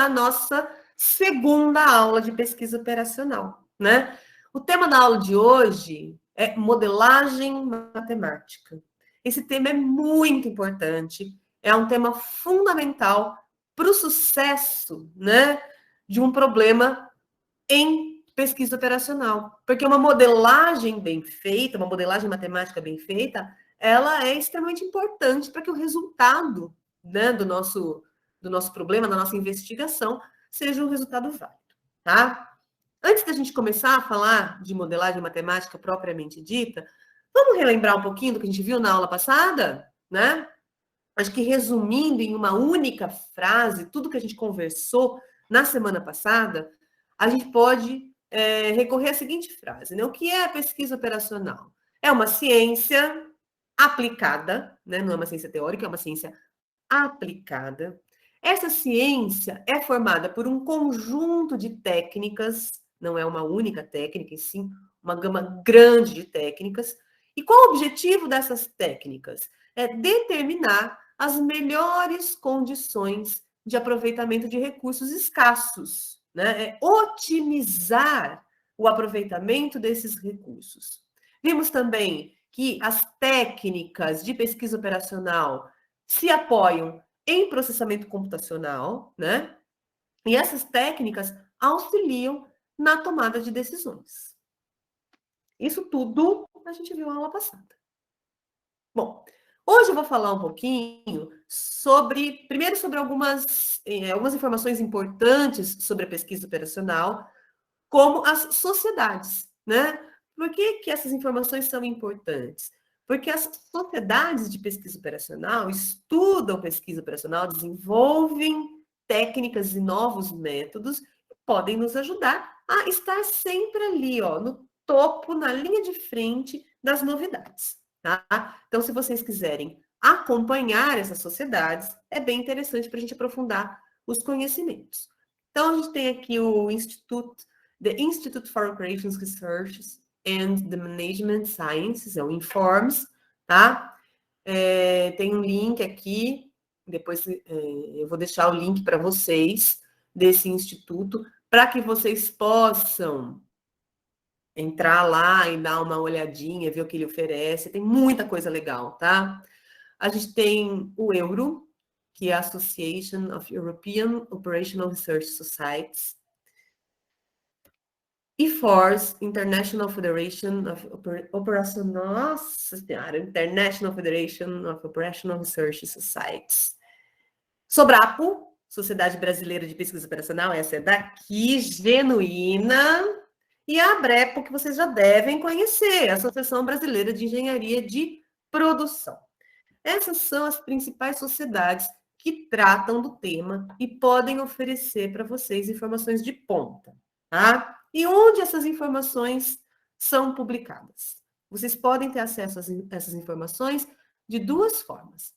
a nossa segunda aula de pesquisa operacional, né? O tema da aula de hoje é modelagem matemática. Esse tema é muito importante, é um tema fundamental para o sucesso, né, de um problema em pesquisa operacional. Porque uma modelagem bem feita, uma modelagem matemática bem feita, ela é extremamente importante para que o resultado, né, do nosso problema, da nossa investigação, seja um resultado válido, tá? Antes da gente começar a falar de modelagem matemática propriamente dita, vamos relembrar um pouquinho do que a gente viu na aula passada, né? Acho que resumindo em uma única frase tudo que a gente conversou na semana passada, a gente pode recorrer à seguinte frase, né? O que é a pesquisa operacional? É uma ciência aplicada, né? Não é uma ciência teórica, é uma ciência aplicada. Essa ciência é formada por um conjunto de técnicas, não é uma única técnica, e sim uma gama grande de técnicas. E qual o objetivo dessas técnicas? É determinar as melhores condições de aproveitamento de recursos escassos, né? É otimizar o aproveitamento desses recursos. Vimos também que as técnicas de pesquisa operacional se apoiam em processamento computacional, né? E essas técnicas auxiliam na tomada de decisões. Isso tudo a gente viu na aula passada. Bom, hoje eu vou falar um pouquinho primeiro sobre algumas informações importantes sobre a pesquisa operacional, como as sociedades, né? Por que essas informações são importantes? Porque as sociedades de pesquisa operacional estudam pesquisa operacional, desenvolvem técnicas e novos métodos que podem nos ajudar a estar sempre ali, ó, no topo, na linha de frente das novidades, tá? Então, se vocês quiserem acompanhar essas sociedades, é bem interessante para a gente aprofundar os conhecimentos. Então, a gente tem aqui The Institute for Operations Research and the Management Sciences, é o INFORMS, tá? Tem um link aqui, depois eu vou deixar o link para vocês desse instituto, para que vocês possam entrar lá e dar uma olhadinha, ver o que ele oferece. Tem muita coisa legal, tá? A gente tem o Euro, que é a Association of European Operational Research Societies, IFORS, International Federation of International Federation of Operational Research Societies. Sobrapo, Sociedade Brasileira de Pesquisa Operacional, essa é daqui, genuína. E a ABREPO, que vocês já devem conhecer, Associação Brasileira de Engenharia de Produção. Essas são as principais sociedades que tratam do tema e podem oferecer para vocês informações de ponta, tá? E onde essas informações são publicadas? Vocês podem ter acesso a essas informações de duas formas.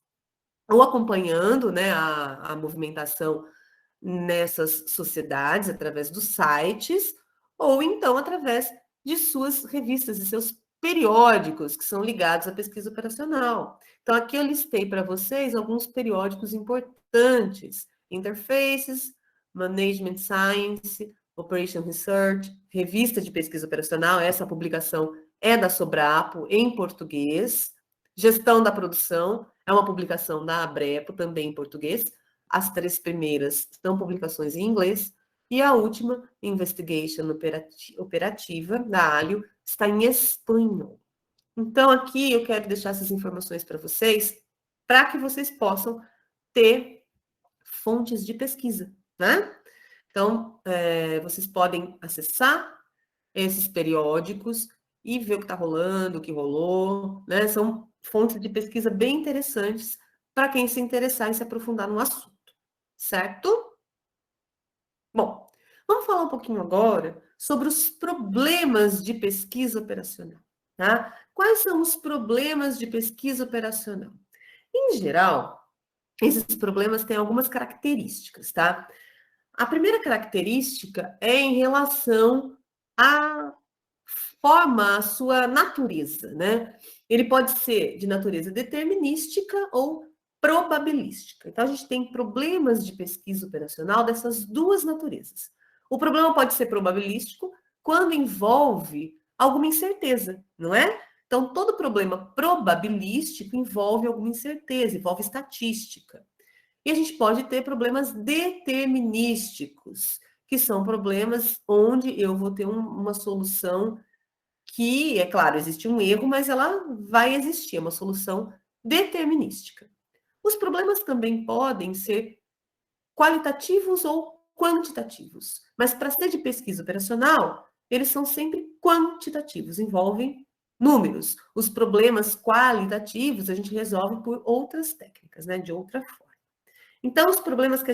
Ou acompanhando, né, a movimentação nessas sociedades, através dos sites, ou então através de suas revistas e seus periódicos que são ligados à pesquisa operacional. Então, aqui eu listei para vocês alguns periódicos importantes: Interfaces, Management Science, Operation Research, Revista de Pesquisa Operacional, essa publicação é da Sobrapo, em português. Gestão da Produção, é uma publicação da ABREPO, também em português. As três primeiras são publicações em inglês, e a última, Investigation Operativa, da Alio, está em espanhol. Então, aqui eu quero deixar essas informações para vocês, para que vocês possam ter fontes de pesquisa, né? Então, vocês podem acessar esses periódicos e ver o que está rolando, o que rolou, né? São fontes de pesquisa bem interessantes para quem se interessar e se aprofundar no assunto, certo? Bom, vamos falar um pouquinho agora sobre os problemas de pesquisa operacional, tá? Quais são os problemas de pesquisa operacional? Em geral, esses problemas têm algumas características, tá? A primeira característica é em relação à forma, à sua natureza, né? Ele pode ser de natureza determinística ou probabilística. Então, a gente tem problemas de pesquisa operacional dessas duas naturezas. O problema pode ser probabilístico quando envolve alguma incerteza, não é? Então, todo problema probabilístico envolve alguma incerteza, envolve estatística. E a gente pode ter problemas determinísticos, que são problemas onde eu vou ter uma solução que, é claro, existe um erro, mas ela vai existir, é uma solução determinística. Os problemas também podem ser qualitativos ou quantitativos, mas para ser de pesquisa operacional, eles são sempre quantitativos, envolvem números. Os problemas qualitativos a gente resolve por outras técnicas, né, de outra forma. Então, os problemas que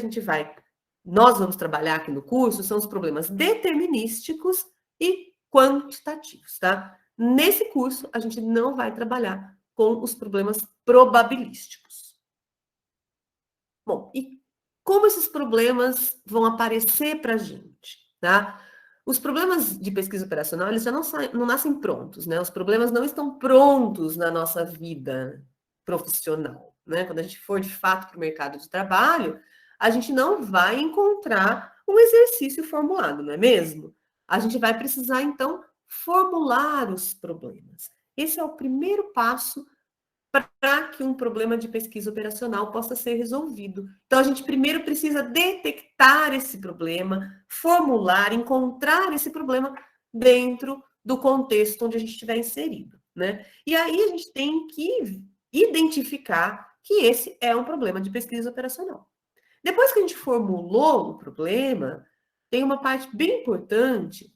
nós vamos trabalhar aqui no curso são os problemas determinísticos e quantitativos, tá? Nesse curso, a gente não vai trabalhar com os problemas probabilísticos. Bom, e como esses problemas vão aparecer para a gente, tá? Os problemas de pesquisa operacional, eles já não nascem prontos, né? Os problemas não estão prontos na nossa vida profissional, né? Quando a gente for, de fato, para o mercado de trabalho, a gente não vai encontrar um exercício formulado, não é mesmo? A gente vai precisar, então, formular os problemas. Esse é o primeiro passo para que um problema de pesquisa operacional possa ser resolvido. Então, a gente primeiro precisa detectar esse problema, formular, encontrar esse problema dentro do contexto onde a gente estiver inserido, né? E aí a gente tem que identificar que esse é um problema de pesquisa operacional. Depois que a gente formulou o problema, tem uma parte bem importante,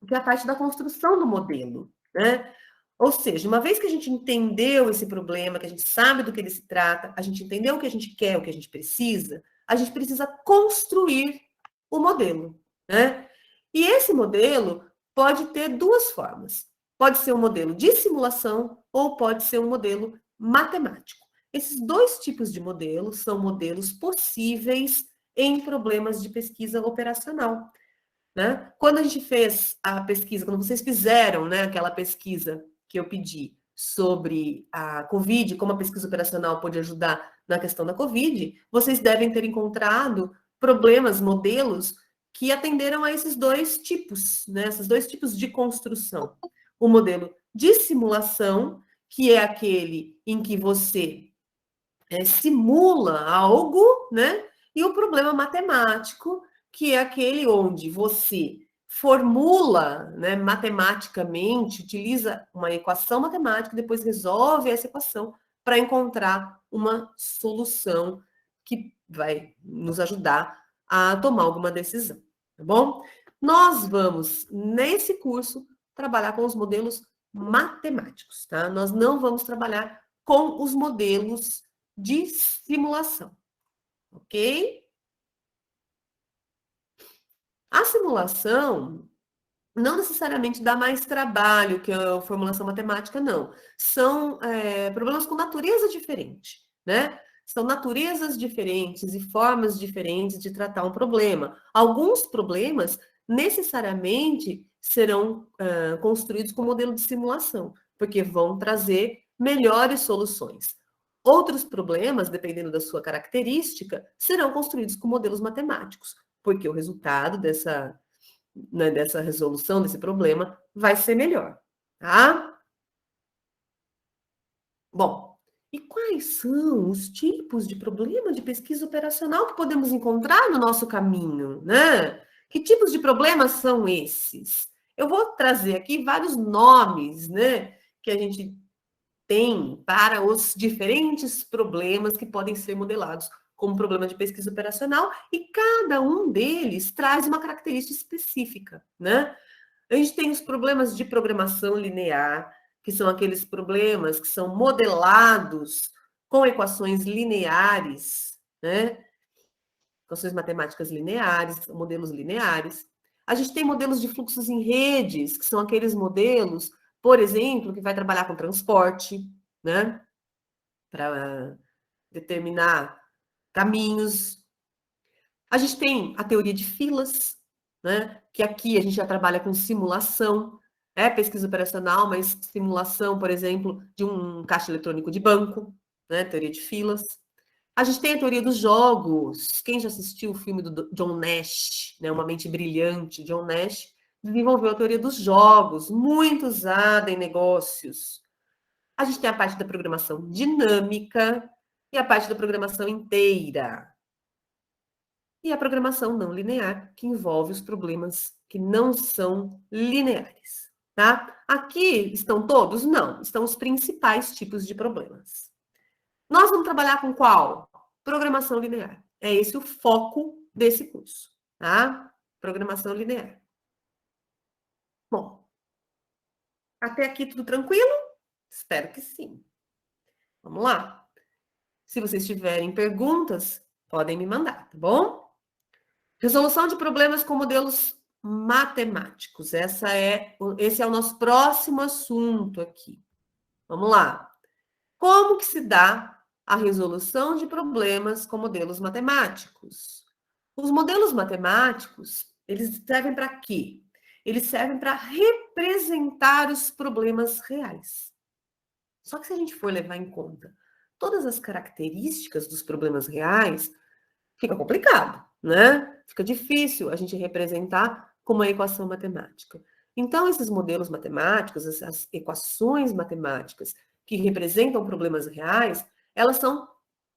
que é a parte da construção do modelo, né? Ou seja, uma vez que a gente entendeu esse problema, que a gente sabe do que ele se trata, a gente entendeu o que a gente quer, o que a gente precisa construir o modelo, né? E esse modelo pode ter duas formas. Pode ser um modelo de simulação ou pode ser um modelo matemático. Esses dois tipos de modelos são modelos possíveis em problemas de pesquisa operacional, né? Quando a gente fez a pesquisa, quando vocês fizeram, né, aquela pesquisa que eu pedi sobre a Covid, como a pesquisa operacional pode ajudar na questão da Covid, vocês devem ter encontrado problemas, modelos que atenderam a esses dois tipos, né, esses dois tipos de construção. O modelo de simulação, que é aquele em que você simula algo, né, e o problema matemático, que é aquele onde você formula, né, matematicamente, utiliza uma equação matemática e depois resolve essa equação para encontrar uma solução que vai nos ajudar a tomar alguma decisão, tá bom? Nós vamos, nesse curso, trabalhar com os modelos matemáticos, tá? Nós não vamos trabalhar com os modelos de simulação, ok? A simulação não necessariamente dá mais trabalho que a formulação matemática, não. São problemas com natureza diferente, né? São naturezas diferentes e formas diferentes de tratar um problema. Alguns problemas necessariamente serão construídos com modelo de simulação, porque vão trazer melhores soluções. Outros problemas, dependendo da sua característica, serão construídos com modelos matemáticos, porque o resultado dessa, né, dessa resolução desse problema vai ser melhor, tá? Bom, e quais são os tipos de problema de pesquisa operacional que podemos encontrar no nosso caminho, né? Que tipos de problemas são esses? Eu vou trazer aqui vários nomes, né, que a gente tem para os diferentes problemas que podem ser modelados como problema de pesquisa operacional, e cada um deles traz uma característica específica, né? A gente tem os problemas de programação linear, que são aqueles problemas que são modelados com equações lineares, né? Equações matemáticas lineares, modelos lineares. A gente tem modelos de fluxos em redes, que são aqueles modelos, por exemplo, que vai trabalhar com transporte, né? Para determinar caminhos. A gente tem a teoria de filas, né? Que aqui a gente já trabalha com simulação, pesquisa operacional, mas simulação, por exemplo, de um caixa eletrônico de banco, né? Teoria de filas. A gente tem a teoria dos jogos. Quem já assistiu o filme do John Nash, né, Uma Mente Brilhante, John Nash desenvolveu a teoria dos jogos, muito usada em negócios. A gente tem a parte da programação dinâmica e a parte da programação inteira. E a programação não linear, que envolve os problemas que não são lineares, tá? Aqui estão todos? Não, estão os principais tipos de problemas. Nós vamos trabalhar com qual? Programação linear. É esse o foco desse curso, tá? Programação linear. Bom, até aqui tudo tranquilo? Espero que sim. Vamos lá. Se vocês tiverem perguntas, podem me mandar, tá bom? Resolução de problemas com modelos matemáticos. Esse é o nosso próximo assunto aqui. Vamos lá. Como que se dá a resolução de problemas com modelos matemáticos? Os modelos matemáticos, eles servem para quê? Eles servem para representar os problemas reais. Só que se a gente for levar em conta todas as características dos problemas reais, fica complicado, né? Fica difícil a gente representar com uma equação matemática. Então, esses modelos matemáticos, essas equações matemáticas que representam problemas reais, elas são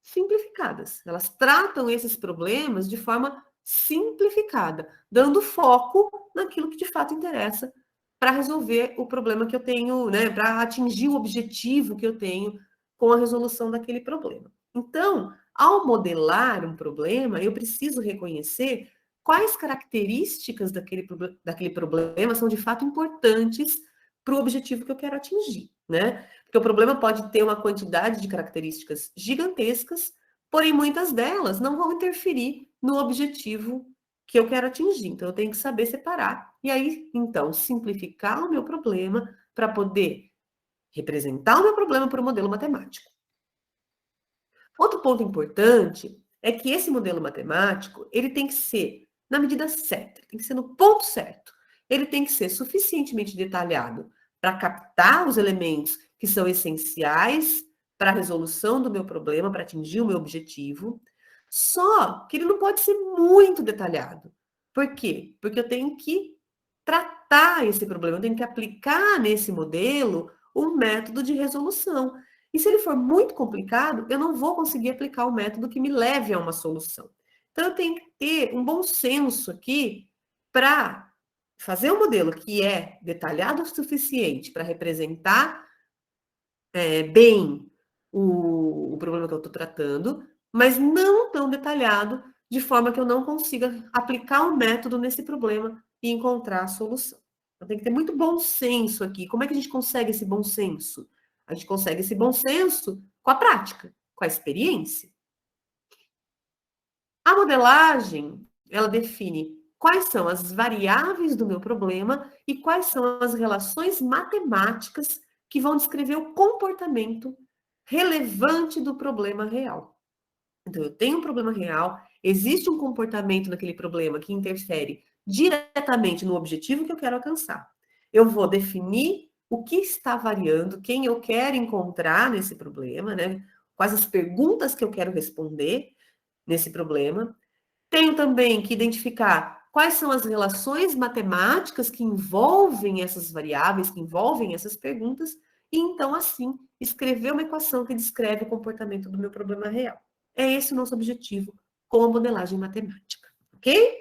simplificadas. Elas tratam esses problemas de forma simplificada, dando foco naquilo que de fato interessa para resolver o problema que eu tenho, né? Para atingir o objetivo que eu tenho com a resolução daquele problema. Então, ao modelar um problema, eu preciso reconhecer quais características daquele problema são de fato importantes para o objetivo que eu quero atingir, né? Porque o problema pode ter uma quantidade de características gigantescas, porém muitas delas não vão interferir no objetivo que eu quero atingir. Então, eu tenho que saber separar. E aí, então, simplificar o meu problema para poder representar o meu problema por um modelo matemático. Outro ponto importante é que esse modelo matemático, ele tem que ser na medida certa, tem que ser no ponto certo. Ele tem que ser suficientemente detalhado para captar os elementos que são essenciais para a resolução do meu problema, para atingir o meu objetivo. Só que ele não pode ser muito detalhado. Por quê? Porque eu tenho que tratar esse problema, eu tenho que aplicar nesse modelo um método de resolução. E se ele for muito complicado, eu não vou conseguir aplicar um método que me leve a uma solução. Então, eu tenho que ter um bom senso aqui para fazer um modelo que é detalhado o suficiente para representar bem o problema que eu estou tratando, mas não tão detalhado de forma que eu não consiga aplicar um método nesse problema e encontrar a solução. Então, tem que ter muito bom senso aqui. Como é que a gente consegue esse bom senso? A gente consegue esse bom senso com a prática, com a experiência. A modelagem, ela define quais são as variáveis do meu problema e quais são as relações matemáticas que vão descrever o comportamento relevante do problema real. Então, eu tenho um problema real, existe um comportamento naquele problema que interfere diretamente no objetivo que eu quero alcançar. Eu vou definir o que está variando, quem eu quero encontrar nesse problema, né? Quais as perguntas que eu quero responder nesse problema. Tenho também que identificar quais são as relações matemáticas que envolvem essas variáveis, que envolvem essas perguntas, e então, assim, escrever uma equação que descreve o comportamento do meu problema real. É esse o nosso objetivo com a modelagem matemática, ok?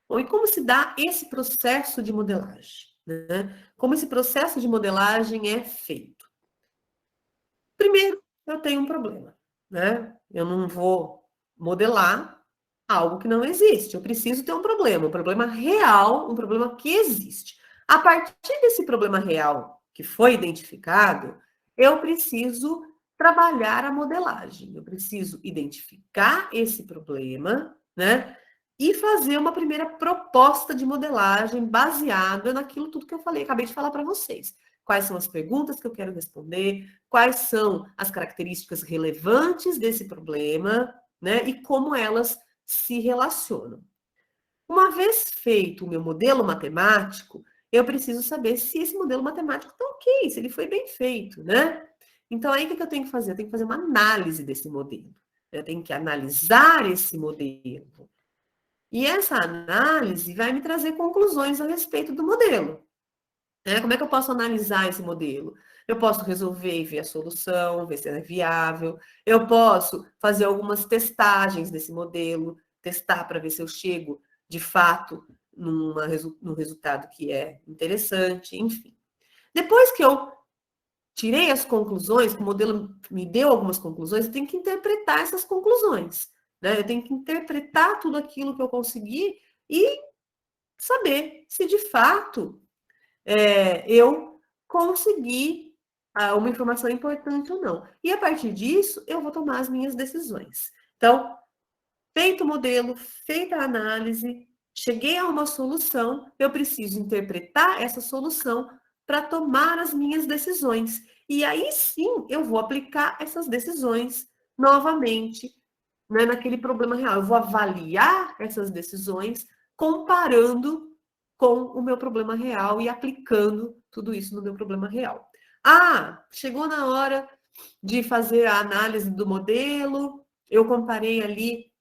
Bom, e como se dá esse processo de modelagem, né? Como esse processo de modelagem é feito? Primeiro, eu tenho um problema, né? Eu não vou modelar algo que não existe. Eu preciso ter um problema real, um problema que existe. A partir desse problema real que foi identificado, eu preciso trabalhar a modelagem. Eu preciso identificar esse problema, né? E fazer uma primeira proposta de modelagem baseada naquilo tudo que eu falei, acabei de falar para vocês. Quais são as perguntas que eu quero responder, quais são as características relevantes desse problema, né? E como elas se relacionam. Uma vez feito o meu modelo matemático, eu preciso saber se esse modelo matemático está ok, se ele foi bem feito, né? Então, aí o que eu tenho que fazer? Eu tenho que fazer uma análise desse modelo. Eu tenho que analisar esse modelo. E essa análise vai me trazer conclusões a respeito do modelo. Como é que eu posso analisar esse modelo? Eu posso resolver e ver a solução, ver se ela é viável. Eu posso fazer algumas testagens desse modelo, testar para ver se eu chego, de fato, num resultado que é interessante, enfim. Depois que eu tirei as conclusões, que o modelo me deu algumas conclusões, eu tenho que interpretar essas conclusões. Né? Eu tenho que interpretar tudo aquilo que eu consegui e saber se de fato eu consegui uma informação importante ou não. E a partir disso, eu vou tomar as minhas decisões. Então, feito o modelo, feita a análise, cheguei a uma solução, eu preciso interpretar essa solução para tomar as minhas decisões. E aí sim, eu vou aplicar essas decisões novamente, né, naquele problema real. Eu vou avaliar essas decisões comparando com o meu problema real e aplicando tudo isso no meu problema real. Chegou na hora de fazer a análise do modelo, eu comparei ali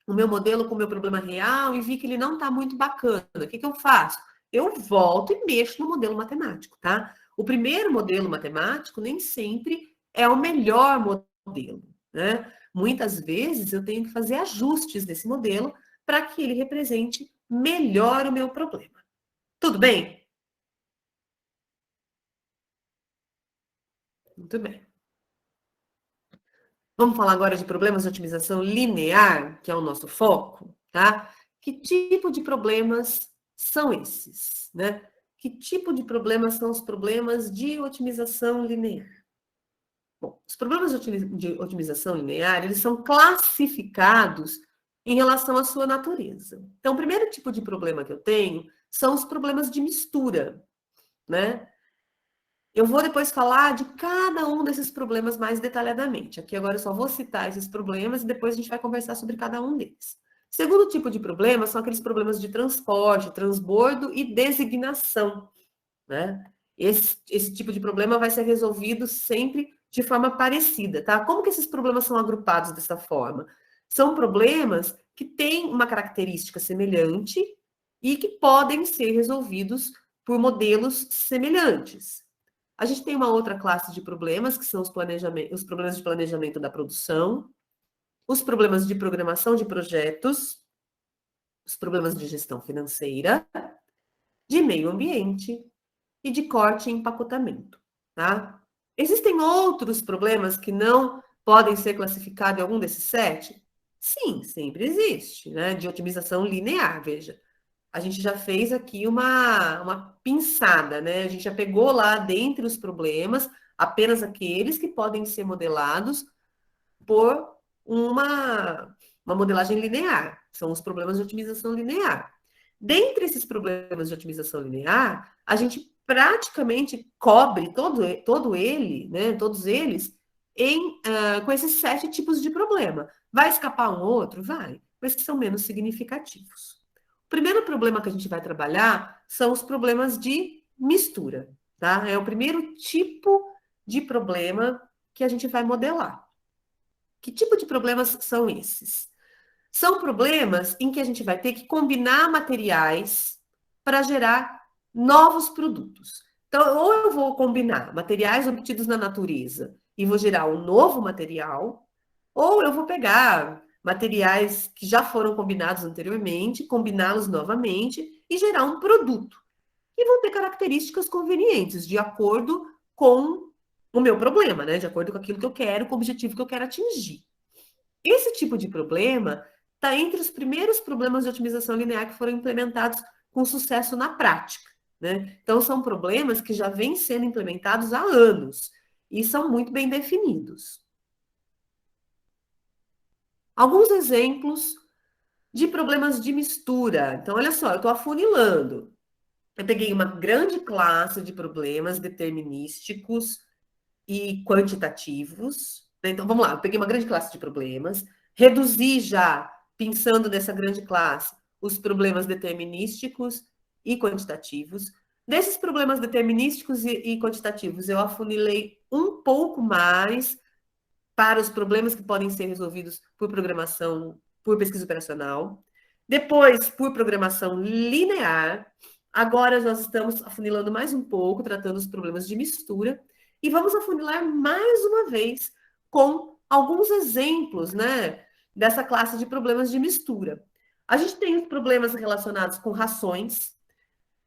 o meu modelo com o meu problema real e vi que ele não está muito bacana. O que eu faço? Eu volto e mexo no modelo matemático, tá? O primeiro modelo matemático nem sempre é o melhor modelo, né? Muitas vezes eu tenho que fazer ajustes desse modelo para que ele represente melhor o meu problema. Tudo bem? Muito bem. Vamos falar agora de problemas de otimização linear, que é o nosso foco, tá? Que tipo de problemas são esses, né? Que tipo de problemas são os problemas de otimização linear? Bom, os problemas de otimização linear, eles são classificados em relação à sua natureza. Então, o primeiro tipo de problema que eu tenho são os problemas de mistura, né? Eu vou depois falar de cada um desses problemas mais detalhadamente. Aqui agora eu só vou citar esses problemas e depois a gente vai conversar sobre cada um deles. Segundo tipo de problema são aqueles problemas de transporte, transbordo e designação, né? Esse tipo de problema vai ser resolvido sempre de forma parecida, tá? Como que esses problemas são agrupados dessa forma? São problemas que têm uma característica semelhante e que podem ser resolvidos por modelos semelhantes. A gente tem uma outra classe de problemas, que são os problemas de planejamento da produção, os problemas de programação de projetos, os problemas de gestão financeira, de meio ambiente e de corte e empacotamento, tá? Existem outros problemas que não podem ser classificados em algum desses 7? Sim, sempre existe, né? De otimização linear, veja. A gente já fez aqui uma pinçada, né? A gente já pegou lá dentre os problemas apenas aqueles que podem ser modelados por uma modelagem linear. São os problemas de otimização linear. Dentre esses problemas de otimização linear, a gente praticamente cobre todo ele, né? Todos eles, com esses 7 tipos de problema. Vai escapar um ou outro? Vai, mas que são menos significativos. O primeiro problema que a gente vai trabalhar são os problemas de mistura, tá? É o primeiro tipo de problema que a gente vai modelar. Que tipo de problemas são esses? São problemas em que a gente vai ter que combinar materiais para gerar novos produtos. Então, ou eu vou combinar materiais obtidos na natureza e vou gerar um novo material, ou eu vou pegar materiais que já foram combinados anteriormente, combiná-los novamente e gerar um produto. E vão ter características convenientes, de acordo com o meu problema, né? De acordo com aquilo que eu quero, com o objetivo que eu quero atingir. Esse tipo de problema está entre os primeiros problemas de otimização linear que foram implementados com sucesso na prática, né? Então, são problemas que já vêm sendo implementados há anos e são muito bem definidos. Alguns exemplos de problemas de mistura. Então, olha só, eu estou afunilando. Eu peguei uma grande classe de problemas determinísticos e quantitativos. Então, vamos lá, eu peguei uma grande classe de problemas, reduzi já, pensando nessa grande classe, os problemas determinísticos e quantitativos. Desses problemas determinísticos e quantitativos, eu afunilei um pouco mais para os problemas que podem ser resolvidos por programação, por pesquisa operacional. Depois, por programação linear. Agora nós estamos afunilando mais um pouco, tratando os problemas de mistura. E vamos afunilar mais uma vez com alguns exemplos, né, dessa classe de problemas de mistura. A gente tem os problemas relacionados com rações,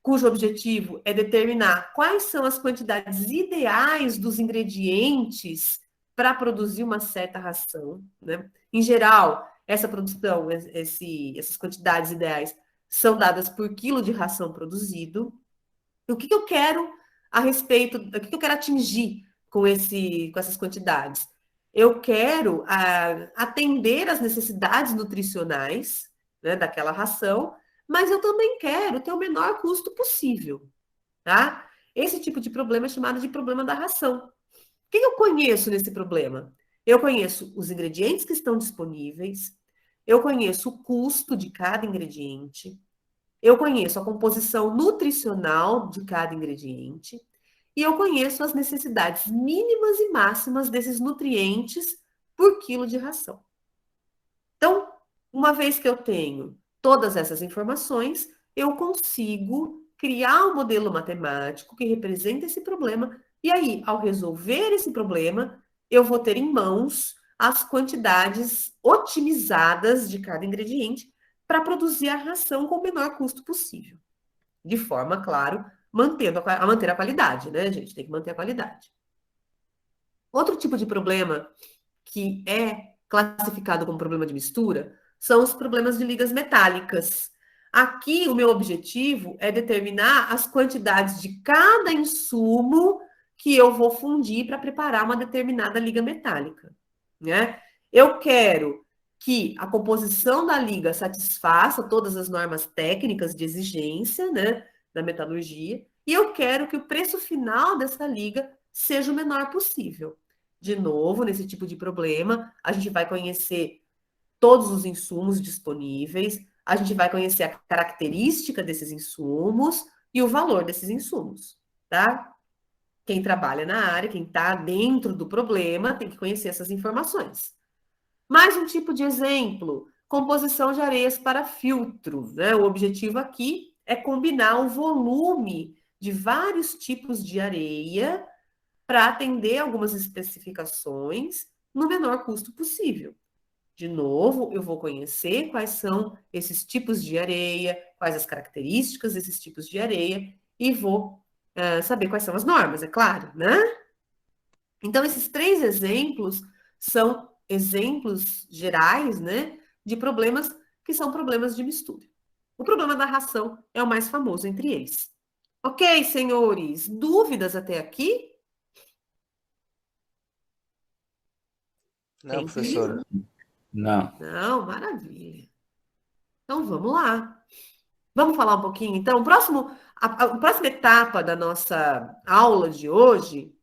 cujo objetivo é determinar quais são as quantidades ideais dos ingredientes para produzir uma certa ração, né? Em geral, essa produção, essas quantidades ideais são dadas por quilo de ração produzido. O que eu quero a respeito, o que eu quero atingir com essas quantidades? Eu quero atender às necessidades nutricionais, né, daquela ração, mas eu também quero ter o menor custo possível, tá? Esse tipo de problema é chamado de problema da ração. O que eu conheço nesse problema? Eu conheço os ingredientes que estão disponíveis, eu conheço o custo de cada ingrediente, eu conheço a composição nutricional de cada ingrediente e eu conheço as necessidades mínimas e máximas desses nutrientes por quilo de ração. Então, uma vez que eu tenho todas essas informações, eu consigo criar um modelo matemático que representa esse problema, e aí, ao resolver esse problema, eu vou ter em mãos as quantidades otimizadas de cada ingrediente para produzir a ração com o menor custo possível. De forma, claro, manter a qualidade, né, gente? Tem que manter a qualidade. Outro tipo de problema que é classificado como problema de mistura são os problemas de ligas metálicas. Aqui, o meu objetivo é determinar as quantidades de cada insumo que eu vou fundir para preparar uma determinada liga metálica, né? Eu quero que a composição da liga satisfaça todas as normas técnicas de exigência, né, da metalurgia, e eu quero que o preço final dessa liga seja o menor possível. De novo, nesse tipo de problema, a gente vai conhecer todos os insumos disponíveis, a gente vai conhecer a característica desses insumos e o valor desses insumos, tá? Quem trabalha na área, quem está dentro do problema, tem que conhecer essas informações. Mais um tipo de exemplo, composição de areias para filtro, né? O objetivo aqui é combinar o volume de vários tipos de areia para atender algumas especificações no menor custo possível. De novo, eu vou conhecer quais são esses tipos de areia, quais as características desses tipos de areia, e vou saber quais são as normas, é claro, né? Então, esses três exemplos são exemplos gerais, né, de problemas que são problemas de mistura. O problema da ração é o mais famoso entre eles. Ok, senhores, dúvidas até aqui? Não, professora. Não. Não, maravilha. Então, vamos lá. Vamos falar um pouquinho, então? A próxima etapa da nossa aula de hoje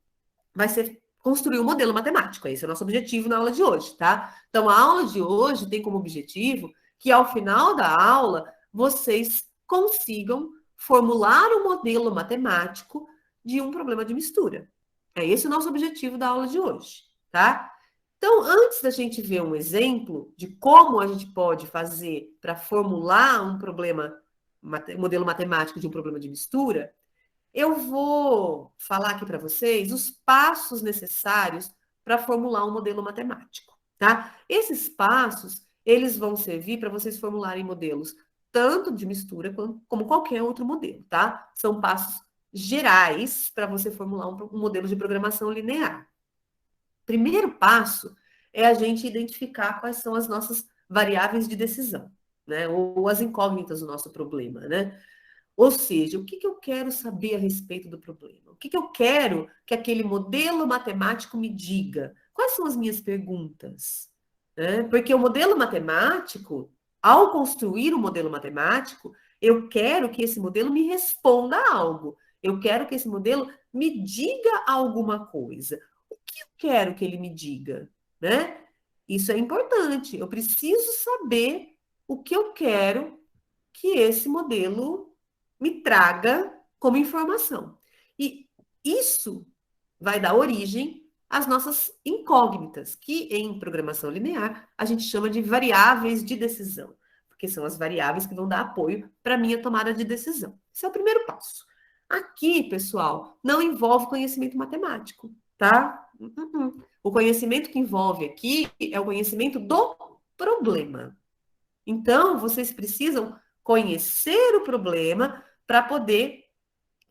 vai ser construir um modelo matemático. Esse é o nosso objetivo na aula de hoje, tá? Então, a aula de hoje tem como objetivo que, ao final da aula, vocês consigam formular um modelo matemático de um problema de mistura. É esse o nosso objetivo da aula de hoje, tá? Então, antes da gente ver um exemplo de como a gente pode fazer para formular um modelo matemático de um problema de mistura, eu vou falar aqui para vocês os passos necessários para formular um modelo matemático, tá? Esses passos, eles vão servir para vocês formularem modelos tanto de mistura como qualquer outro modelo, tá? São passos gerais para você formular um modelo de programação linear. Primeiro passo é a gente identificar quais são as nossas variáveis de decisão, né? Ou as incógnitas do nosso problema, né? Ou seja, o que eu quero saber a respeito do problema? O que eu quero que aquele modelo matemático me diga? Quais são as minhas perguntas? Né? Porque o modelo matemático, ao construir o modelo matemático, eu quero que esse modelo me responda a algo. Eu quero que esse modelo me diga alguma coisa. O que eu quero que ele me diga? Né? Isso é importante. Eu preciso saber o que eu quero que esse modelo me traga como informação. E isso vai dar origem às nossas incógnitas, que em programação linear a gente chama de variáveis de decisão, porque são as variáveis que vão dar apoio para a minha tomada de decisão. Esse é o primeiro passo. Aqui, pessoal, não envolve conhecimento matemático, tá? O conhecimento que envolve aqui é o conhecimento do problema. Então, vocês precisam conhecer o problema para poder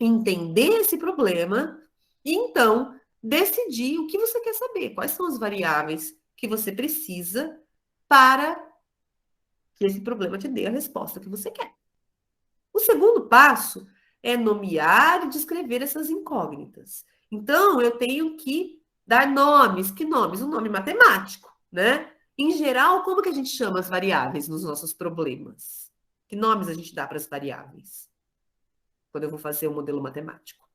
entender esse problema e, então, decidir o que você quer saber, quais são as variáveis que você precisa para que esse problema te dê a resposta que você quer. O segundo passo é nomear e descrever essas incógnitas. Então, eu tenho que dar nomes. Que nomes? Um nome matemático, né? Em geral, como que a gente chama as variáveis nos nossos problemas? Que nomes a gente dá para as variáveis? Quando eu vou fazer um modelo matemático.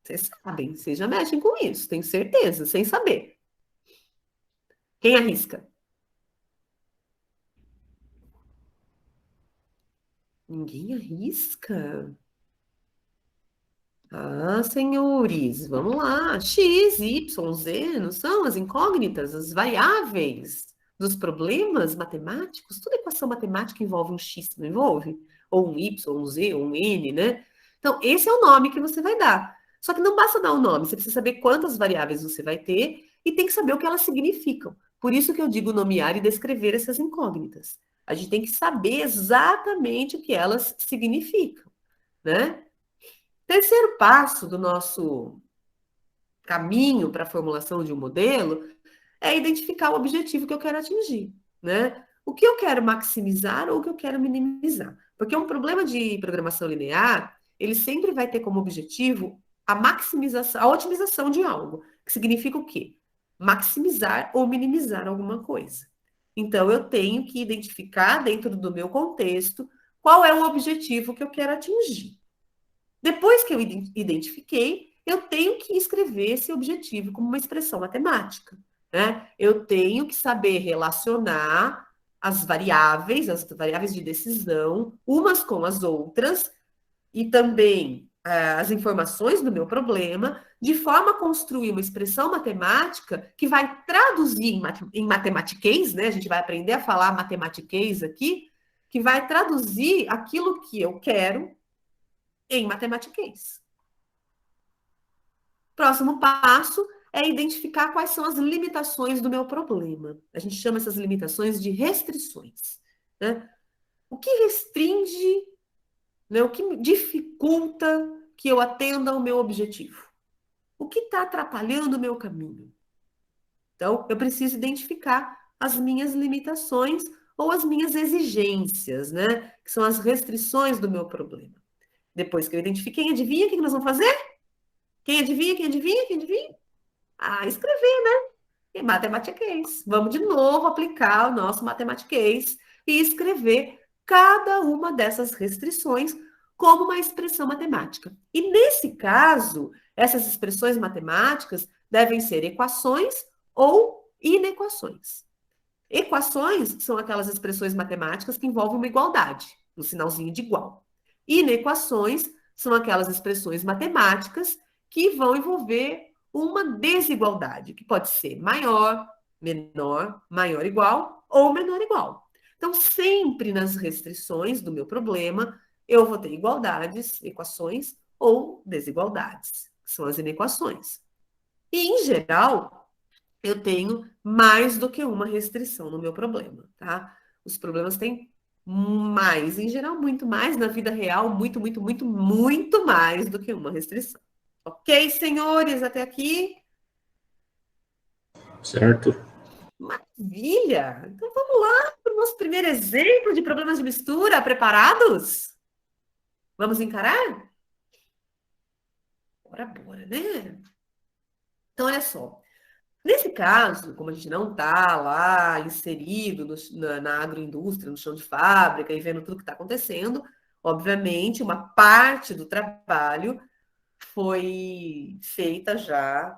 Vocês sabem, vocês já mexem com isso, tenho certeza, sem saber. Quem arrisca? Ninguém arrisca? Ah, senhores, vamos lá. X, Y, Z, não são as incógnitas, as variáveis dos problemas matemáticos? Toda equação matemática envolve um X, não envolve? Ou um Y, um Z, ou um N, né? Então, esse é o nome que você vai dar. Só que não basta dar o nome, você precisa saber quantas variáveis você vai ter e tem que saber o que elas significam. Por isso que eu digo nomear e descrever essas incógnitas. A gente tem que saber exatamente o que elas significam, né? Terceiro passo do nosso caminho para a formulação de um modelo é identificar o objetivo que eu quero atingir, né? O que eu quero maximizar ou o que eu quero minimizar. Porque um problema de programação linear, ele sempre vai ter como objetivo a maximização, a otimização de algo, que significa o quê? Maximizar ou minimizar alguma coisa. Então, eu tenho que identificar dentro do meu contexto qual é o objetivo que eu quero atingir. Depois que eu identifiquei, eu tenho que escrever esse objetivo como uma expressão matemática, né? Eu tenho que saber relacionar as variáveis de decisão, umas com as outras, e também as informações do meu problema, de forma a construir uma expressão matemática que vai traduzir em matematiquês, né? A gente vai aprender a falar matematiquês aqui, que vai traduzir aquilo que eu quero em matematiquês. Próximo passo é identificar quais são as limitações do meu problema. A gente chama essas limitações de restrições, né? O que restringe, né, o que dificulta que eu atenda ao meu objetivo? O que está atrapalhando o meu caminho? Então, eu preciso identificar as minhas limitações ou as minhas exigências, né? Que são as restrições do meu problema. Depois que eu identifiquei, adivinha o que nós vamos fazer? Quem adivinha? Quem adivinha? Quem adivinha? Ah, escrever, né? E matematiquês. Vamos de novo aplicar o nosso matematiquês e escrever cada uma dessas restrições como uma expressão matemática. E nesse caso, essas expressões matemáticas devem ser equações ou inequações. Equações são aquelas expressões matemáticas que envolvem uma igualdade, um sinalzinho de igual. Inequações são aquelas expressões matemáticas que vão envolver uma desigualdade, que pode ser maior, menor, maior igual ou menor igual. Então, sempre nas restrições do meu problema, eu vou ter igualdades, equações ou desigualdades, que são as inequações. E, em geral, eu tenho mais do que uma restrição no meu problema, tá? Os problemas têm mais, em geral, muito mais, na vida real, muito, muito, muito, muito mais do que uma restrição. Ok, senhores, até aqui? Certo. Maravilha! Então vamos lá para o nosso primeiro exemplo de problemas de mistura. Preparados? Vamos encarar? Bora, bora, né? Então, olha só. Nesse caso, como a gente não está lá inserido na agroindústria, no chão de fábrica e vendo tudo que está acontecendo, obviamente, uma parte do trabalho foi feita já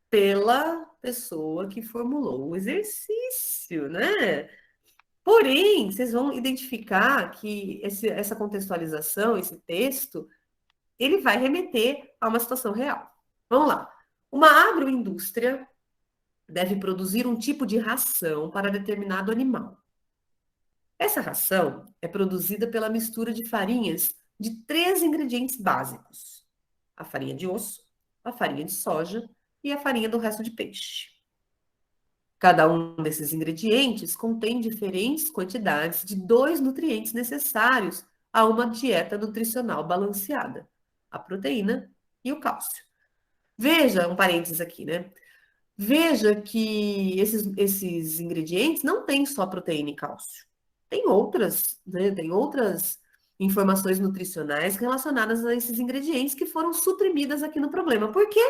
pela pessoa que formulou o exercício, né? Porém, vocês vão identificar que essa contextualização, esse texto, ele vai remeter a uma situação real. Vamos lá. Uma agroindústria deve produzir um tipo de ração para determinado animal. Essa ração é produzida pela mistura de farinhas de 3 ingredientes básicos: a farinha de osso, a farinha de soja e a farinha do resto de peixe. Cada um desses ingredientes contém diferentes quantidades de 2 nutrientes necessários a uma dieta nutricional balanceada: a proteína e o cálcio. Veja, um parênteses aqui, né? Veja que esses ingredientes não têm só proteína e cálcio. Tem outras, né? Tem outras informações nutricionais relacionadas a esses ingredientes que foram suprimidas aqui no problema. Por quê?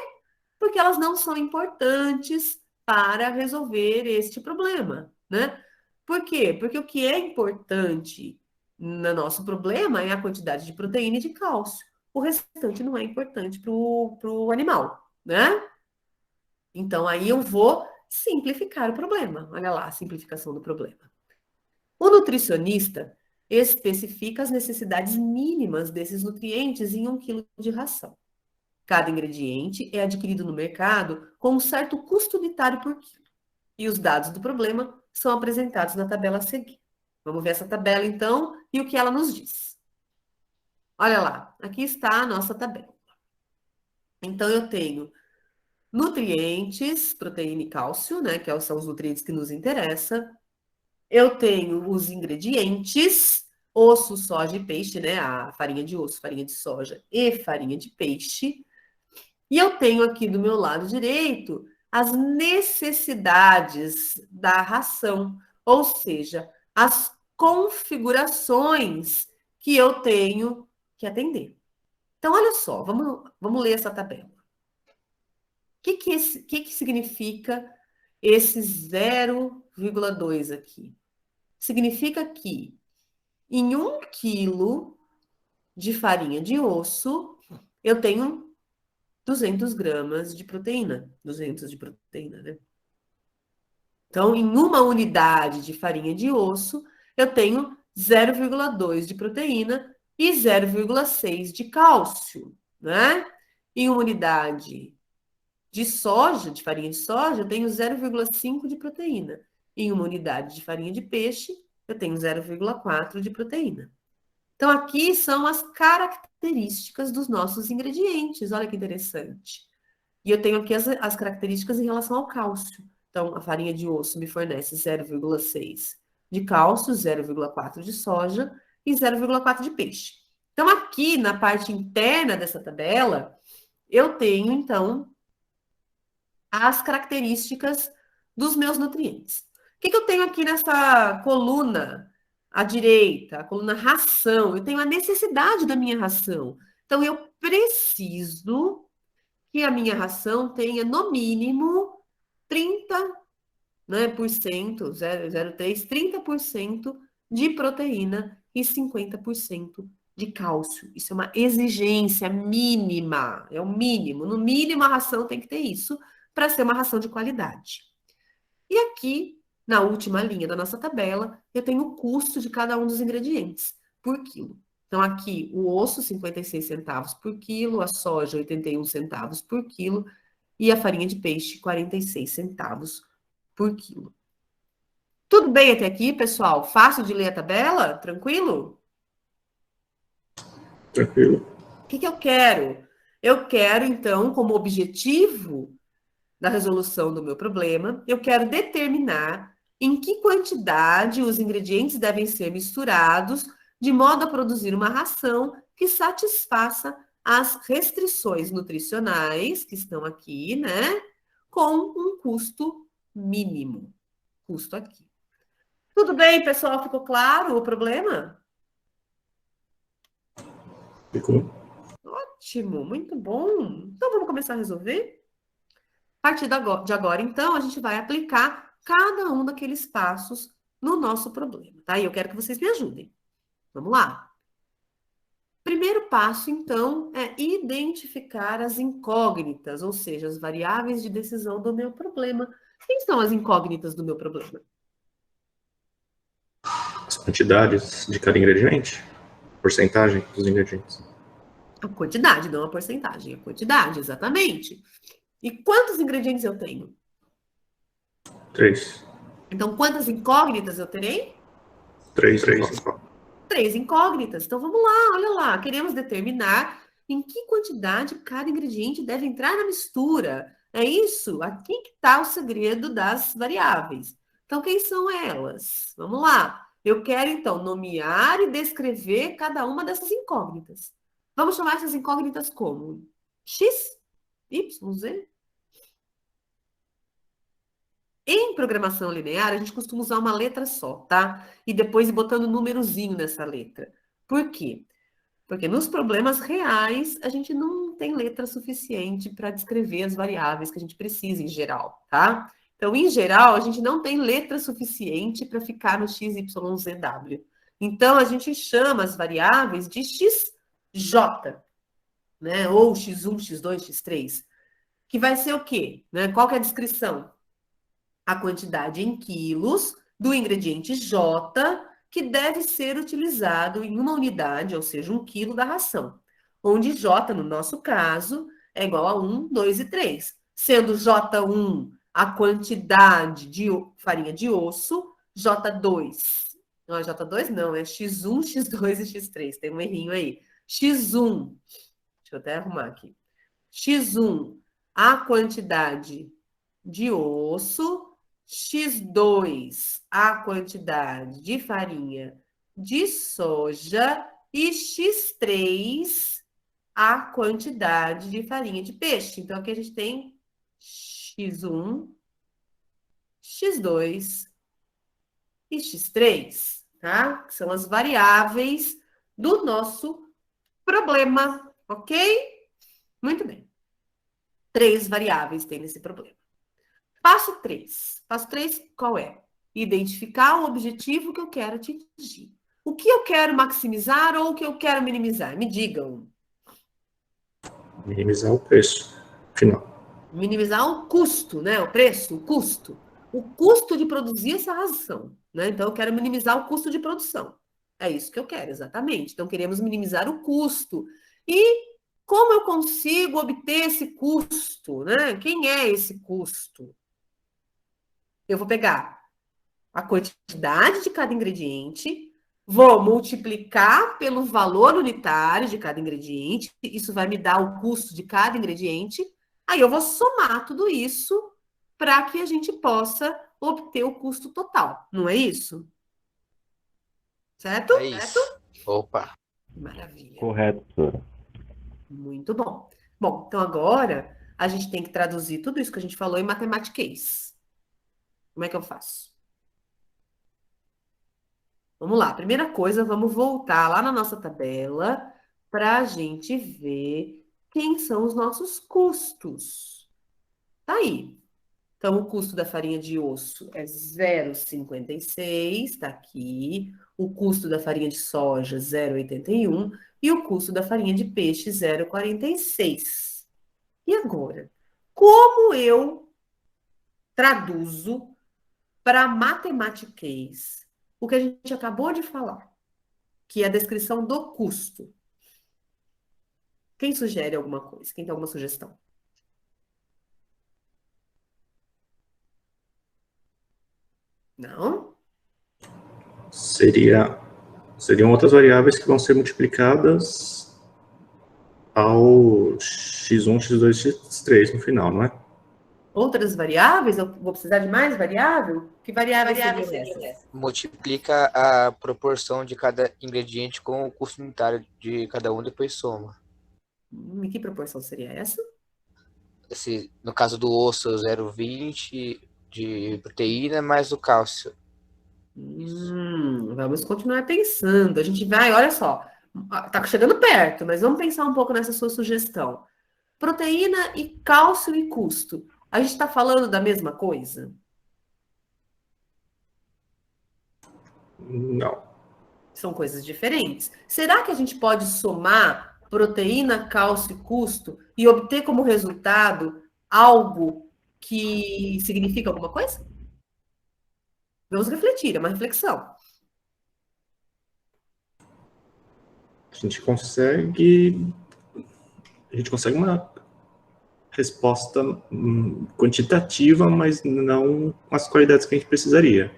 Porque elas não são importantes para resolver este problema, né? Por quê? Porque o que é importante no nosso problema é a quantidade de proteína e de cálcio. O restante não é importante para o animal, né? Então, aí eu vou simplificar o problema. Olha lá a simplificação do problema. O nutricionista especifica as necessidades mínimas desses nutrientes em 1 quilo de ração. Cada ingrediente é adquirido no mercado com um certo custo unitário por quilo. E os dados do problema são apresentados na tabela a seguir. Vamos ver essa tabela, então, e o que ela nos diz. Olha lá, aqui está a nossa tabela. Então, eu tenho nutrientes, proteína e cálcio, né, que são os nutrientes que nos interessam. Eu tenho os ingredientes, osso, soja e peixe, né, a farinha de osso, farinha de soja e farinha de peixe. E eu tenho aqui do meu lado direito as necessidades da ração, ou seja, as configurações que eu tenho que atender. Então, olha só, vamos ler essa tabela. O que significa esse 0,2 aqui? Significa que em 1 quilo de farinha de osso, eu tenho 200 gramas de proteína. 200 de proteína, né? Então, em uma unidade de farinha de osso, eu tenho 0,2 de proteína e 0,6 de cálcio, né? Em uma unidade de soja, de farinha de soja, eu tenho 0,5 de proteína. Em uma unidade de farinha de peixe, eu tenho 0,4 de proteína. Então, aqui são as características dos nossos ingredientes. Olha que interessante. E eu tenho aqui as características em relação ao cálcio. Então, a farinha de osso me fornece 0,6 de cálcio, 0,4 de soja e 0,4 de peixe. Então, aqui na parte interna dessa tabela, eu tenho, então, as características dos meus nutrientes. O que eu tenho aqui nessa coluna à direita? A coluna ração. Eu tenho a necessidade da minha ração. Então, eu preciso que a minha ração tenha, no mínimo, 30%, né, 0,03, 30% de proteína e 50% de cálcio. Isso é uma exigência mínima, é o mínimo. No mínimo, a ração tem que ter isso para ser uma ração de qualidade. E aqui, na última linha da nossa tabela, eu tenho o custo de cada um dos ingredientes por quilo. Então, aqui, o osso, 56 centavos por quilo, a soja, 81 centavos por quilo, e a farinha de peixe, 46 centavos por quilo. Tudo bem até aqui, pessoal? Fácil de ler a tabela? Tranquilo? Tranquilo. O que eu quero? Eu quero, então, como objetivo da resolução do meu problema, eu quero determinar em que quantidade os ingredientes devem ser misturados de modo a produzir uma ração que satisfaça as restrições nutricionais que estão aqui, né? Com um custo mínimo. Custo aqui. Tudo bem, pessoal? Ficou claro o problema? Ficou. Ótimo, muito bom. Então, vamos começar a resolver? A partir de agora, então, a gente vai aplicar cada um daqueles passos no nosso problema, tá? E eu quero que vocês me ajudem. Vamos lá? Primeiro passo, então, é identificar as incógnitas, ou seja, as variáveis de decisão do meu problema. Quem são as incógnitas do meu problema? As quantidades de cada ingrediente, porcentagem dos ingredientes. A quantidade, não a porcentagem. A quantidade, exatamente. E quantos ingredientes eu tenho? 3. Então, quantas incógnitas eu terei? 3. 3 incógnitas. Então, vamos lá, olha lá. Queremos determinar em que quantidade cada ingrediente deve entrar na mistura. É isso? Aqui que está o segredo das variáveis. Então, quem são elas? Vamos lá. Eu quero, então, nomear e descrever cada uma dessas incógnitas. Vamos chamar essas incógnitas como? X, Y, Z? Em programação linear, a gente costuma usar uma letra só, tá? E depois ir botando um númerozinho nessa letra. Por quê? Porque nos problemas reais, a gente não tem letra suficiente para descrever as variáveis que a gente precisa em geral, tá? Então, em geral, a gente não tem letra suficiente para ficar no x, y, z, w. Então, a gente chama as variáveis de xj, né? Ou x1, x2, x3, que vai ser o quê? Né? Qual que é a descrição? A quantidade em quilos do ingrediente J que deve ser utilizado em uma unidade, ou seja, 1 quilo da ração, onde J, no nosso caso, é igual a 1, 2 e 3, sendo J1 a quantidade de farinha de osso, J2, não é J2 não, é X1, X2 e X3, tem um errinho aí. X1, deixa eu até arrumar aqui, X1 a quantidade de osso, X2 a quantidade de farinha de soja e X3 a quantidade de farinha de peixe. Então, aqui a gente tem X1, X2 e X3, tá? Que são as variáveis do nosso problema, ok? Muito bem. 3 variáveis tem nesse problema. Passo 3. Passo 3, qual é? Identificar o objetivo que eu quero atingir. O que eu quero maximizar ou o que eu quero minimizar? Me digam. Minimizar o preço final. Minimizar o custo, né? O preço, o custo. O custo de produzir essa ração, né? Então, eu quero minimizar o custo de produção. É isso que eu quero, exatamente. Então, queremos minimizar o custo. E como eu consigo obter esse custo, né? Quem é esse custo? Eu vou pegar a quantidade de cada ingrediente, vou multiplicar pelo valor unitário de cada ingrediente, isso vai me dar o custo de cada ingrediente, aí eu vou somar tudo isso para que a gente possa obter o custo total, não é isso? Certo? É isso. Opa. Maravilha. Correto, professora. Muito bom. Bom, então agora a gente tem que traduzir tudo isso que a gente falou em matematiquês. Como é que eu faço? Vamos lá, primeira coisa, vamos voltar lá na nossa tabela para a gente ver quem são os nossos custos. Tá aí. Então, o custo da farinha de osso é 0,56, tá aqui. O custo da farinha de soja, 0,81. E o custo da farinha de peixe, 0,46. E agora? Como eu traduzo para matematiquês o que a gente acabou de falar? Que é a descrição do custo. Quem sugere alguma coisa? Quem tem alguma sugestão? Não? Seriam outras variáveis que vão ser multiplicadas ao x1, x2, x3 no final, não é? Outras variáveis? Eu vou precisar de mais variável? Que variáveis seriam essas? Multiplica a proporção de cada ingrediente com o custo unitário de cada um, depois soma. E que proporção seria essa? No caso do osso, 0,20 de proteína mais o cálcio. Vamos continuar pensando. A gente vai, olha só, tá chegando perto, mas vamos pensar um pouco nessa sua sugestão. Proteína e cálcio e custo. A gente está falando da mesma coisa? Não. São coisas diferentes. Será que a gente pode somar proteína, cálcio e custo e obter como resultado algo que significa alguma coisa? Vamos refletir, é uma reflexão. A gente consegue a gente consegue uma resposta quantitativa, mas não com as qualidades que a gente precisaria.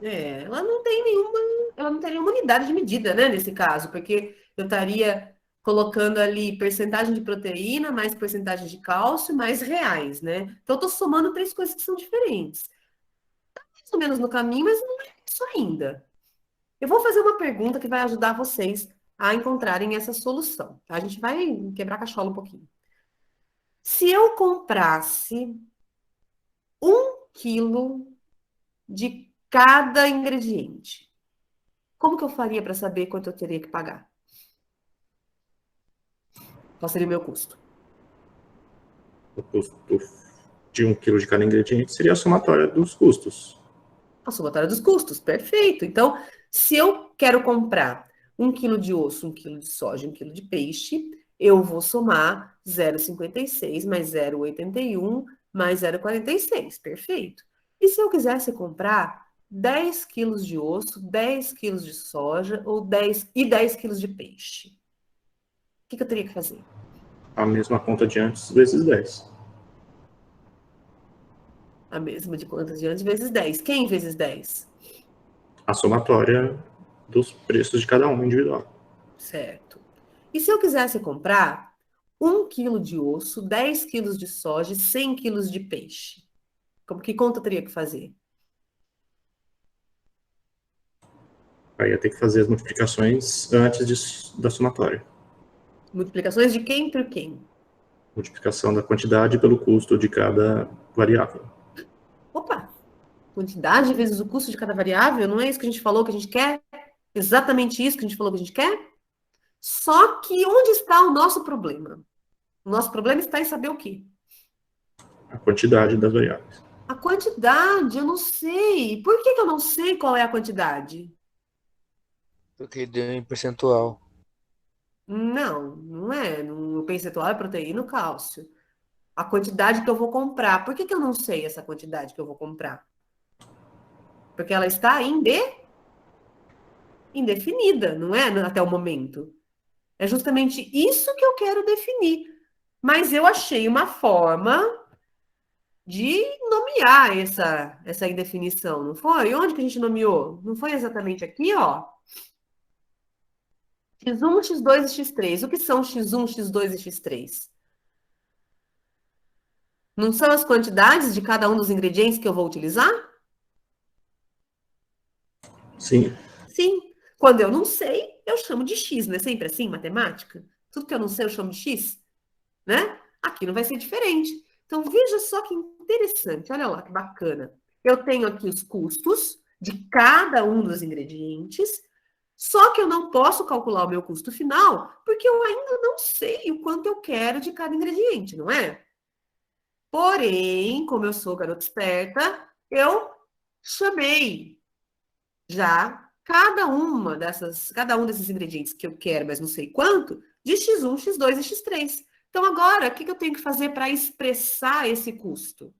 Ela não tem nenhuma unidade de medida, né, nesse caso, porque eu estaria colocando ali percentagem de proteína, mais percentagem de cálcio, mais reais, né? Então, eu estou somando 3 coisas que são diferentes. Tá mais ou menos no caminho, mas não é isso ainda. Eu vou fazer uma pergunta que vai ajudar vocês a encontrarem essa solução, tá? A gente vai quebrar a cachola um pouquinho. Se eu comprasse 1 quilo de cada ingrediente, como que eu faria para saber quanto eu teria que pagar? Qual seria o meu custo? O custo de 1 quilo de cada ingrediente seria a somatória dos custos. A somatória dos custos, perfeito. Então, se eu quero comprar 1 quilo de osso, 1 quilo de soja, 1 quilo de peixe, eu vou somar 0,56 mais 0,81 mais 0,46, perfeito. E se eu quisesse comprar 10 quilos de osso, 10 quilos de soja ou 10 quilos de peixe? O que eu teria que fazer? A mesma conta de antes vezes 10. A mesma de contas de antes vezes 10. Quem vezes 10? A somatória dos preços de cada um individual. Certo. E se eu quisesse comprar 1 quilo de osso, 10 quilos de soja e 100 quilos de peixe? Que conta eu teria que fazer? Aí ia ter que fazer as multiplicações antes da somatória. Multiplicações de quem por quem? Multiplicação da quantidade pelo custo de cada variável. Opa! Quantidade vezes o custo de cada variável? Não é isso que a gente falou que a gente quer? Exatamente isso que a gente falou que a gente quer? Só que onde está o nosso problema? O nosso problema está em saber o quê? A quantidade das variáveis. A quantidade, eu não sei. Por que eu não sei qual é a quantidade? Porque deu em percentual. Não, não é. No percentual é proteína e cálcio. A quantidade que eu vou comprar. Por que eu não sei essa quantidade que eu vou comprar? Porque ela está indefinida, não é? Até o momento. É justamente isso que eu quero definir. Mas eu achei uma forma de nomear essa indefinição, não foi? Onde que a gente nomeou? Não foi exatamente aqui, ó. X1, X2 e X3. O que são X1, X2 e X3? Não são as quantidades de cada um dos ingredientes que eu vou utilizar? Sim. Sim. Quando eu não sei, eu chamo de X, não é sempre assim, matemática? Tudo que eu não sei, eu chamo de X, né? Aqui não vai ser diferente. Então, veja só que interessante, olha lá que bacana. Eu tenho aqui os custos de cada um dos ingredientes, só que eu não posso calcular o meu custo final, porque eu ainda não sei o quanto eu quero de cada ingrediente, não é? Porém, como eu sou garota esperta, eu chamei já cada um desses ingredientes que eu quero, mas não sei quanto, de X1, X2 e X3. Então, agora, o que eu tenho que fazer para expressar esse custo?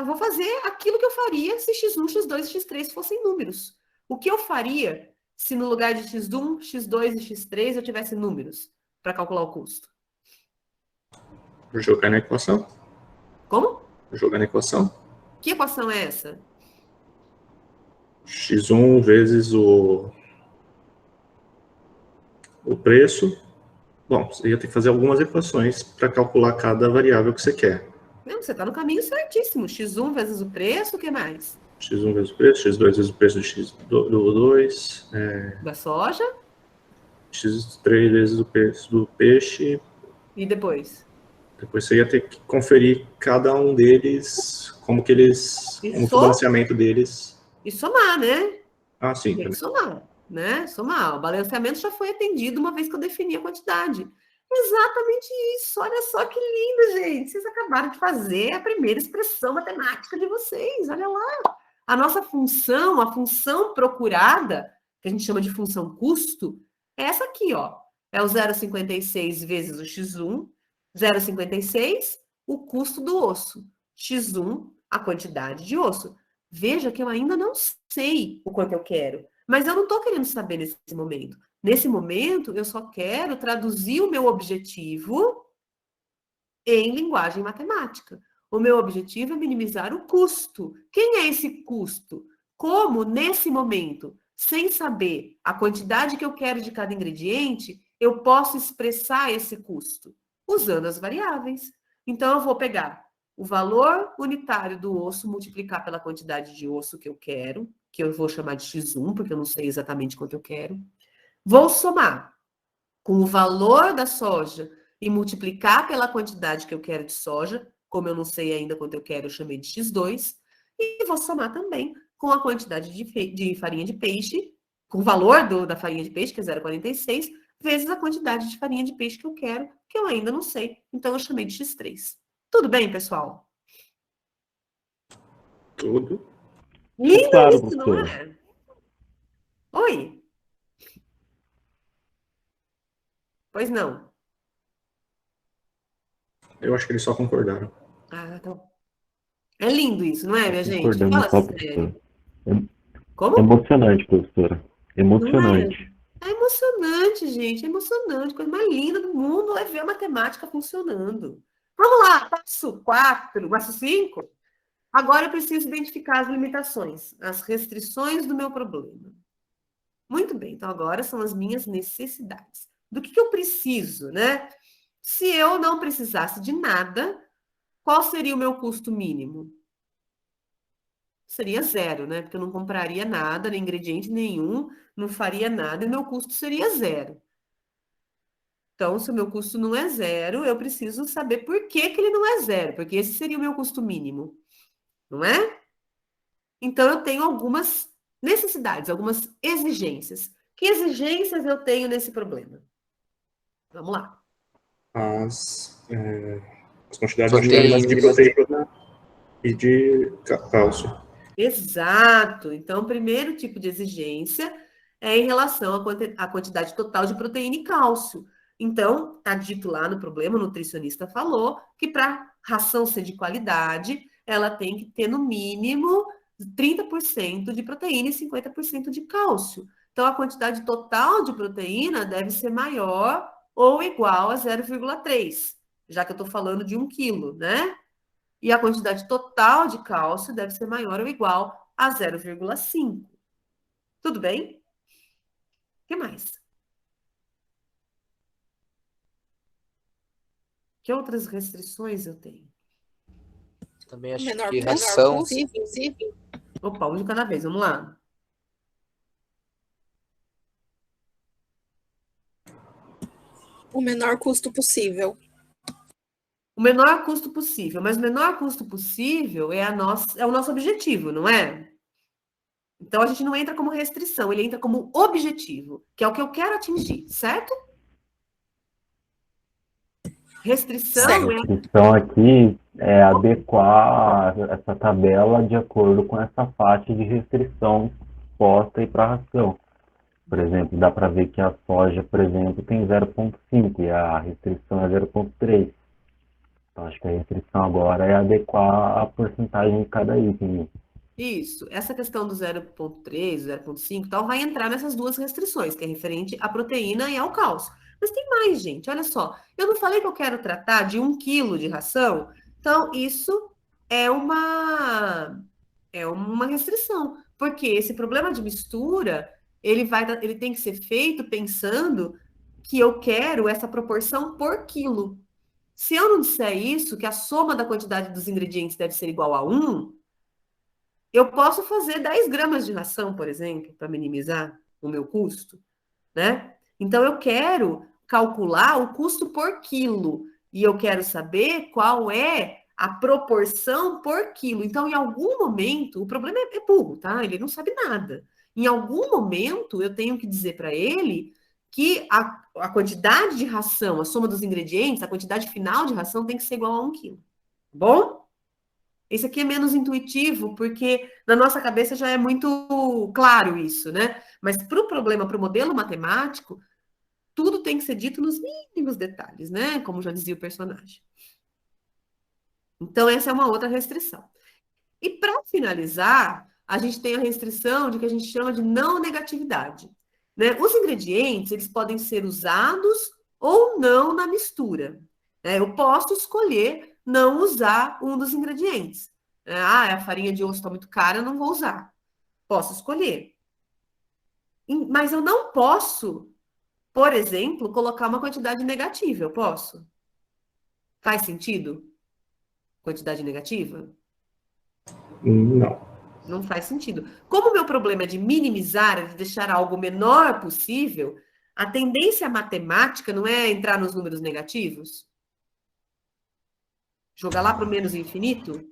Vou fazer aquilo que eu faria se X1, X2 e X3 fossem números. O que eu faria se no lugar de X1, X2 e X3 eu tivesse números para calcular o custo? Jogar na equação. Como? Jogar na equação. Que equação é essa? X1 vezes o preço. Bom, você ia ter que fazer algumas equações para calcular cada variável que você quer. Não, você está no caminho certíssimo. X1 vezes o preço, o que mais? X1 vezes o preço, X2 vezes o preço do 2. Da soja. X3 vezes o preço do peixe. E depois? Depois você ia ter que conferir cada um deles, como que o balanceamento deles. E somar, né? Sim. Tem que somar, né? Somar. O balanceamento já foi atendido uma vez que eu defini a quantidade. Exatamente isso. Olha só que lindo, gente. Vocês acabaram de fazer a primeira expressão matemática de vocês. Olha lá. A nossa função, a função procurada, que a gente chama de função custo, é essa aqui, ó. É o 0,56 vezes o X1, 0,56, o custo do osso. X1, a quantidade de osso. Veja que eu ainda não sei o quanto eu quero, mas eu não estou querendo saber nesse momento. Nesse momento, eu só quero traduzir o meu objetivo em linguagem matemática. O meu objetivo é minimizar o custo. Quem é esse custo? Como, nesse momento, sem saber a quantidade que eu quero de cada ingrediente, eu posso expressar esse custo? Usando as variáveis. Então, eu vou pegar o valor unitário do osso, multiplicar pela quantidade de osso que eu vou chamar de x1, porque eu não sei exatamente quanto eu quero. Vou somar com o valor da soja e multiplicar pela quantidade que eu quero de soja, como eu não sei ainda quanto eu quero, eu chamei de x2, e vou somar também com a quantidade de farinha de peixe, com o valor da farinha de peixe, que é 0,46, vezes a quantidade de farinha de peixe que eu quero, que eu ainda não sei. Então, eu chamei de x3. Tudo bem, pessoal? Tudo. Lindo Claro, isso, não professora. é? Oi? Pois não. Eu acho que eles só concordaram. Ah, tá bom. É lindo isso, não é, minha gente? Concordando Fala só, sério. professora. Como? Emocionante, professora. Não é? Emocionante. É emocionante, gente. É emocionante. Coisa mais linda do mundo é ver a matemática funcionando. Vamos lá, passo 4, passo 5. Agora eu preciso identificar as limitações, as restrições do meu problema. Muito bem, então agora são as minhas necessidades. Do que eu preciso, né? Se eu não precisasse de nada, qual seria o meu custo mínimo? Seria zero, né? Porque eu não compraria nada, nem ingrediente nenhum, não faria nada, e meu custo seria zero. Então, se o meu custo não é zero, eu preciso saber por que que ele não é zero, porque esse seria o meu custo mínimo, não é? Então, eu tenho algumas necessidades, algumas exigências. Que exigências eu tenho nesse problema? Vamos lá. As quantidades mínimas de Proteínas. proteína e de cálcio. Exato. Então, o primeiro tipo de exigência é em relação à quantidade total de proteína e cálcio. Então, está dito lá no problema, o nutricionista falou que para ração ser de qualidade, ela tem que ter no mínimo 30% de proteína e 50% de cálcio. Então, a quantidade total de proteína deve ser maior ou igual a 0,3, já que eu estou falando de 1 quilo, né? E a quantidade total de cálcio deve ser maior ou igual a 0,5. Tudo bem? O que mais? Que outras restrições eu tenho? Também acho Menor que custo ração. possível. Opa, um de cada vez, vamos lá. O menor custo possível. O menor custo possível, mas o menor custo possível é o nosso objetivo, não é? Então a gente não entra como restrição, ele entra como objetivo, que é o que eu quero atingir, certo? Restrição Certo. A restrição aqui é adequar essa tabela de acordo com essa faixa de restrição posta aí para a ração. Por exemplo, dá para ver que a soja, por exemplo, tem 0,5 e a restrição é 0,3. Então, acho que a restrição agora é adequar a porcentagem de cada item. Isso, essa questão do 0,3, 0,5 e tal, vai entrar nessas duas restrições, que é referente à proteína e ao cálcio. Mas tem mais, gente, olha só. Eu não falei que eu quero tratar de 1 quilo de ração? Então, isso é uma restrição, porque esse problema de mistura, ele tem que ser feito pensando que eu quero essa proporção por quilo. Se eu não disser isso, que a soma da quantidade dos ingredientes deve ser igual a 1, eu posso fazer 10 gramas de ração, por exemplo, para minimizar o meu custo, né? Então, eu quero calcular o custo por quilo e eu quero saber qual é a proporção por quilo. Então, em algum momento, o problema é burro, tá? Ele não sabe nada. Em algum momento, eu tenho que dizer para ele que a quantidade de ração, a soma dos ingredientes, a quantidade final de ração tem que ser igual a 1 quilo. Bom? Esse aqui é menos intuitivo, porque na nossa cabeça já é muito claro isso, né? Mas para o problema, para o modelo matemático, tudo tem que ser dito nos mínimos detalhes, né? Como já dizia o personagem. Então, essa é uma outra restrição. E para finalizar, a gente tem a restrição de que a gente chama de não negatividade. né? Os ingredientes, eles podem ser usados ou não na mistura, né? Eu posso escolher não usar um dos ingredientes. Ah, a farinha de osso está muito cara, eu não vou usar. Posso escolher. Mas eu não posso, por exemplo, colocar uma quantidade negativa. Eu posso? Faz sentido? Quantidade negativa? Não. Não faz sentido. Como o meu problema é de minimizar, é de deixar algo menor possível, a tendência matemática não é entrar nos números negativos? Jogar lá para o menos infinito?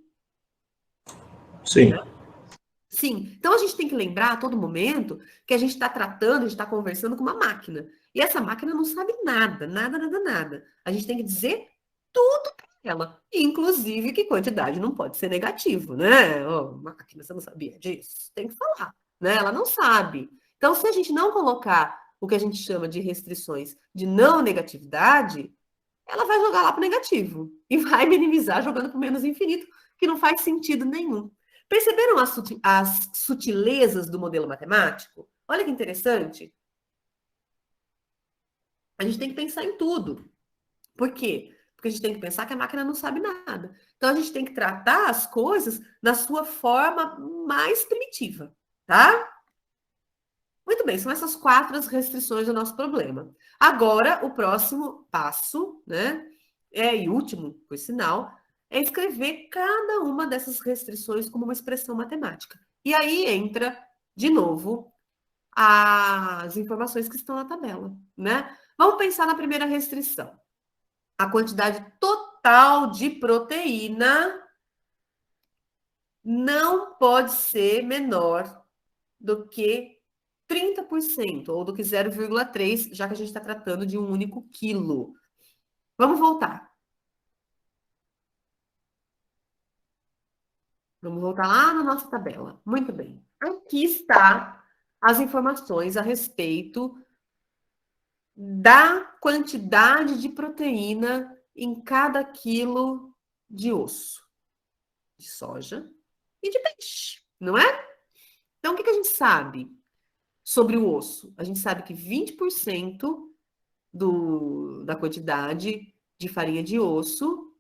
Sim. Sim. Então a gente tem que lembrar a todo momento que a gente está tratando, a gente está conversando com uma máquina. E essa máquina não sabe nada, nada, nada, nada. A gente tem que dizer tudo para ela, inclusive que quantidade não pode ser negativo, né? Oh, máquina, você não sabia disso? Tem que falar, né? Ela não sabe. Então, se a gente não colocar o que a gente chama de restrições de não negatividade, ela vai jogar lá para o negativo e vai minimizar jogando para o menos infinito, que não faz sentido nenhum. Perceberam as sutilezas do modelo matemático? Olha que interessante. A gente tem que pensar em tudo. Por quê? Porque a gente tem que pensar que a máquina não sabe nada. Então, a gente tem que tratar as coisas na sua forma mais primitiva, tá? Muito bem, são essas 4 as restrições do nosso problema. Agora, o próximo passo, né, e último, por sinal, é escrever cada uma dessas restrições como uma expressão matemática. E aí entra, de novo, as informações que estão na tabela, né? Vamos pensar na primeira restrição. A quantidade total de proteína não pode ser menor do que 30%, ou do que 0,3, já que a gente está tratando de um único quilo. Vamos voltar. Vamos voltar lá na nossa tabela. Muito bem. Aqui está as informações a respeito da quantidade de proteína em cada quilo de osso, de soja e de peixe, não é? Então, o que a gente sabe sobre o osso? A gente sabe que 20% da quantidade de farinha de osso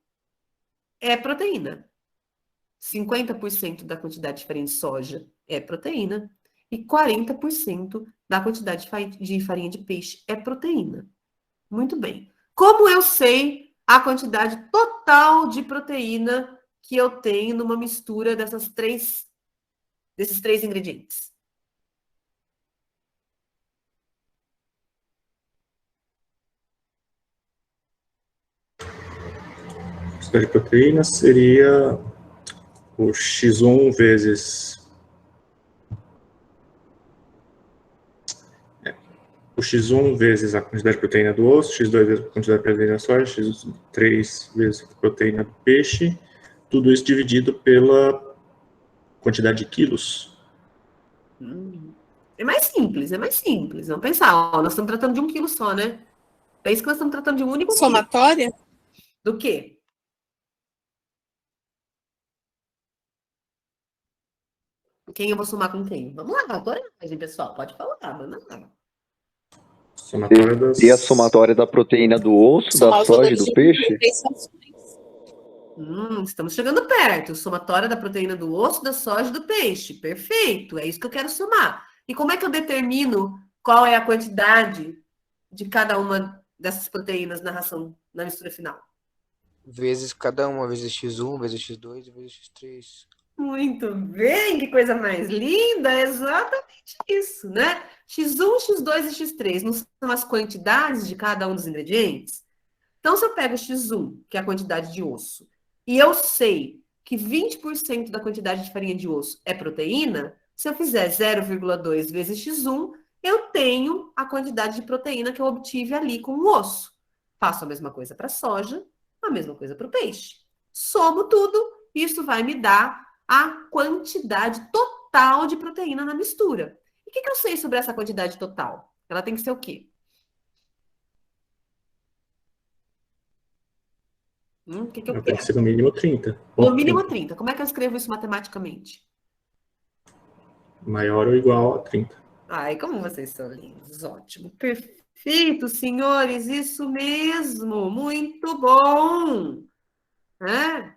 é proteína. 50% da quantidade de farinha de soja é proteína. E 40% da quantidade de farinha de peixe é proteína. Muito bem. Como eu sei a quantidade total de proteína que eu tenho numa mistura desses três ingredientes? A quantidade de proteína seria o x1 vezes... O x1 vezes a quantidade de proteína do osso, x2 vezes a quantidade de proteína da soja, x3 vezes a proteína do peixe, tudo isso dividido pela quantidade de quilos. É mais simples, é mais simples. Vamos pensar, ó, nós estamos tratando de 1 quilo só, né? É isso que nós estamos tratando de um único quilo. Somatória? Do quê? Quem eu vou somar com quem? Vamos lá, coragem, pessoal. Pode falar, manda lá. Somatória das... E a somatória da proteína do osso, da soja e do peixe? Estamos chegando perto. Somatória da proteína do osso, da soja e do peixe. Perfeito, é isso que eu quero somar. E como é que eu determino qual é a quantidade de cada uma dessas proteínas na ração, na mistura final? Vezes cada uma, vezes x1, vezes x2 e vezes x3. Muito bem, que coisa mais linda, é exatamente isso, né? X1, X2 e X3 não são as quantidades de cada um dos ingredientes? Então, se eu pego X1, que é a quantidade de osso, e eu sei que 20% da quantidade de farinha de osso é proteína, se eu fizer 0,2 vezes X1, eu tenho a quantidade de proteína que eu obtive ali com o osso. Faço a mesma coisa para a soja, a mesma coisa para o peixe. Somo tudo, isso vai me dar a quantidade total de proteína na mistura. E o que eu sei sobre essa quantidade total? Ela tem que ser o quê? O que eu Tem quero? que ser no mínimo 30. No mínimo 30. Como é que eu escrevo isso matematicamente? Maior ou igual a 30. Ai, como vocês são lindos, ótimo, perfeito, senhores, isso mesmo, muito bom, né?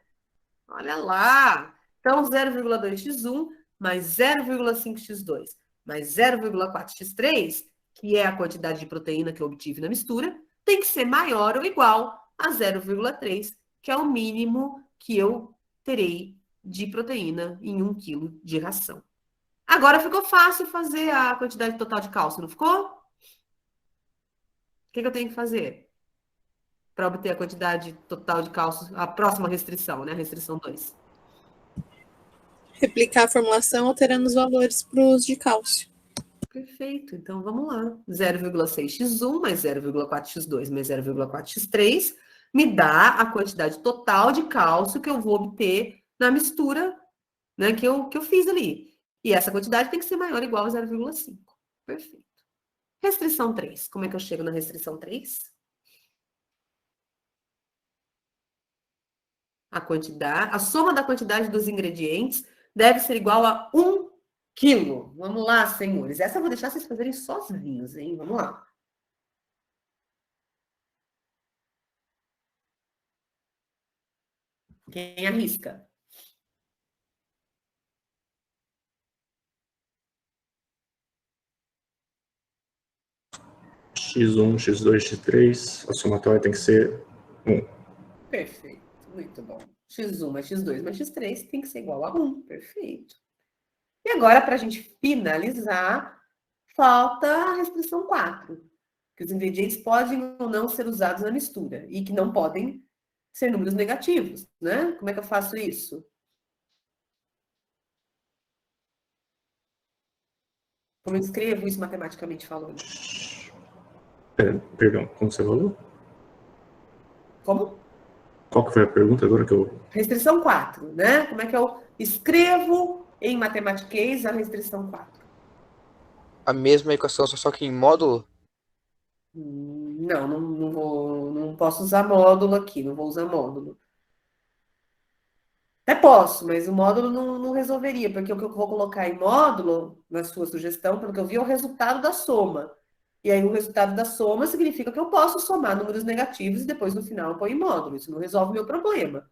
Olha lá, então 0,2x1 mais 0,5x2 mais 0,4x3, que é a quantidade de proteína que eu obtive na mistura, tem que ser maior ou igual a 0,3, que é o mínimo que eu terei de proteína em 1 quilo de ração. Agora ficou fácil fazer a quantidade total de cálcio, não ficou? O que eu tenho que fazer para obter a quantidade total de cálcio, a próxima restrição, né? A restrição 2. Replicar a formulação alterando os valores para o uso de cálcio. Perfeito, então vamos lá. 0,6x1 mais 0,4x2 mais 0,4x3 me dá a quantidade total de cálcio que eu vou obter na mistura, né, que eu fiz ali. E essa quantidade tem que ser maior ou igual a 0,5. Perfeito. Restrição 3. Como é que eu chego na restrição 3? A soma da quantidade dos ingredientes deve ser igual a 1 quilo. Vamos lá, senhores. Essa eu vou deixar vocês fazerem sozinhos, hein? Vamos lá. Quem arrisca? X1, X2, X3, a somatória tem que ser 1. Perfeito, muito bom. X1 mais X2 mais X3 tem que ser igual a 1. Perfeito. E agora, para a gente finalizar, falta a restrição 4, que os ingredientes podem ou não ser usados na mistura e que não podem ser números negativos, né? Como é que eu faço isso? Como eu escrevo isso matematicamente falando? Perdão, como você falou? Como? Qual que foi a pergunta agora que eu... Restrição 4, né? Como é que eu escrevo em matematiquês a restrição 4? A mesma equação, só que em módulo? Não, não posso usar módulo aqui, não vou usar módulo. Até posso, mas o módulo não resolveria, porque o que eu vou colocar em módulo, na sua sugestão, pelo que eu vi, é o resultado da soma. E aí o resultado da soma significa que eu posso somar números negativos e depois no final eu ponho em módulo. Isso não resolve o meu problema.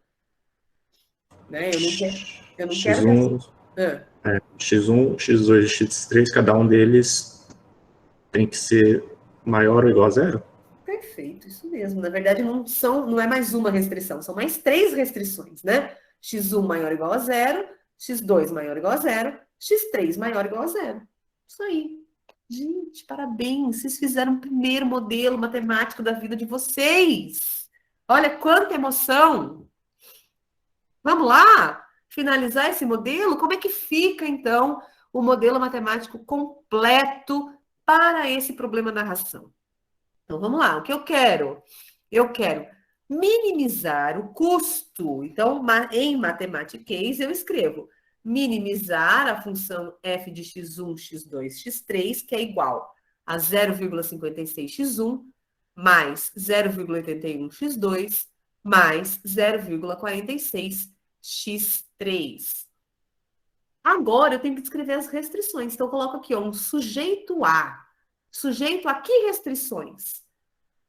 Né? Eu não quero... X1, X1, X2 e X3, cada um deles tem que ser maior ou igual a 0? Perfeito, isso mesmo. Na verdade, não é mais uma restrição, são mais 3 restrições, né? X1 maior ou igual a 0, X2 maior ou igual a 0, X3 maior ou igual a 0. Isso aí. Gente, parabéns! Vocês fizeram o primeiro modelo matemático da vida de vocês. Olha quanta emoção! Vamos lá? Finalizar esse modelo? Como é que fica, então, o modelo matemático completo para esse problema da ração? Então, vamos lá. O que eu quero? Eu quero minimizar o custo. Então, em matematiquês, eu escrevo minimizar a função f de x1, x2, x3, que é igual a 0,56x1 mais 0,81x2 mais 0,46x3. Agora, eu tenho que descrever as restrições. Então, eu coloco aqui ó, um sujeito a. Sujeito a que restrições?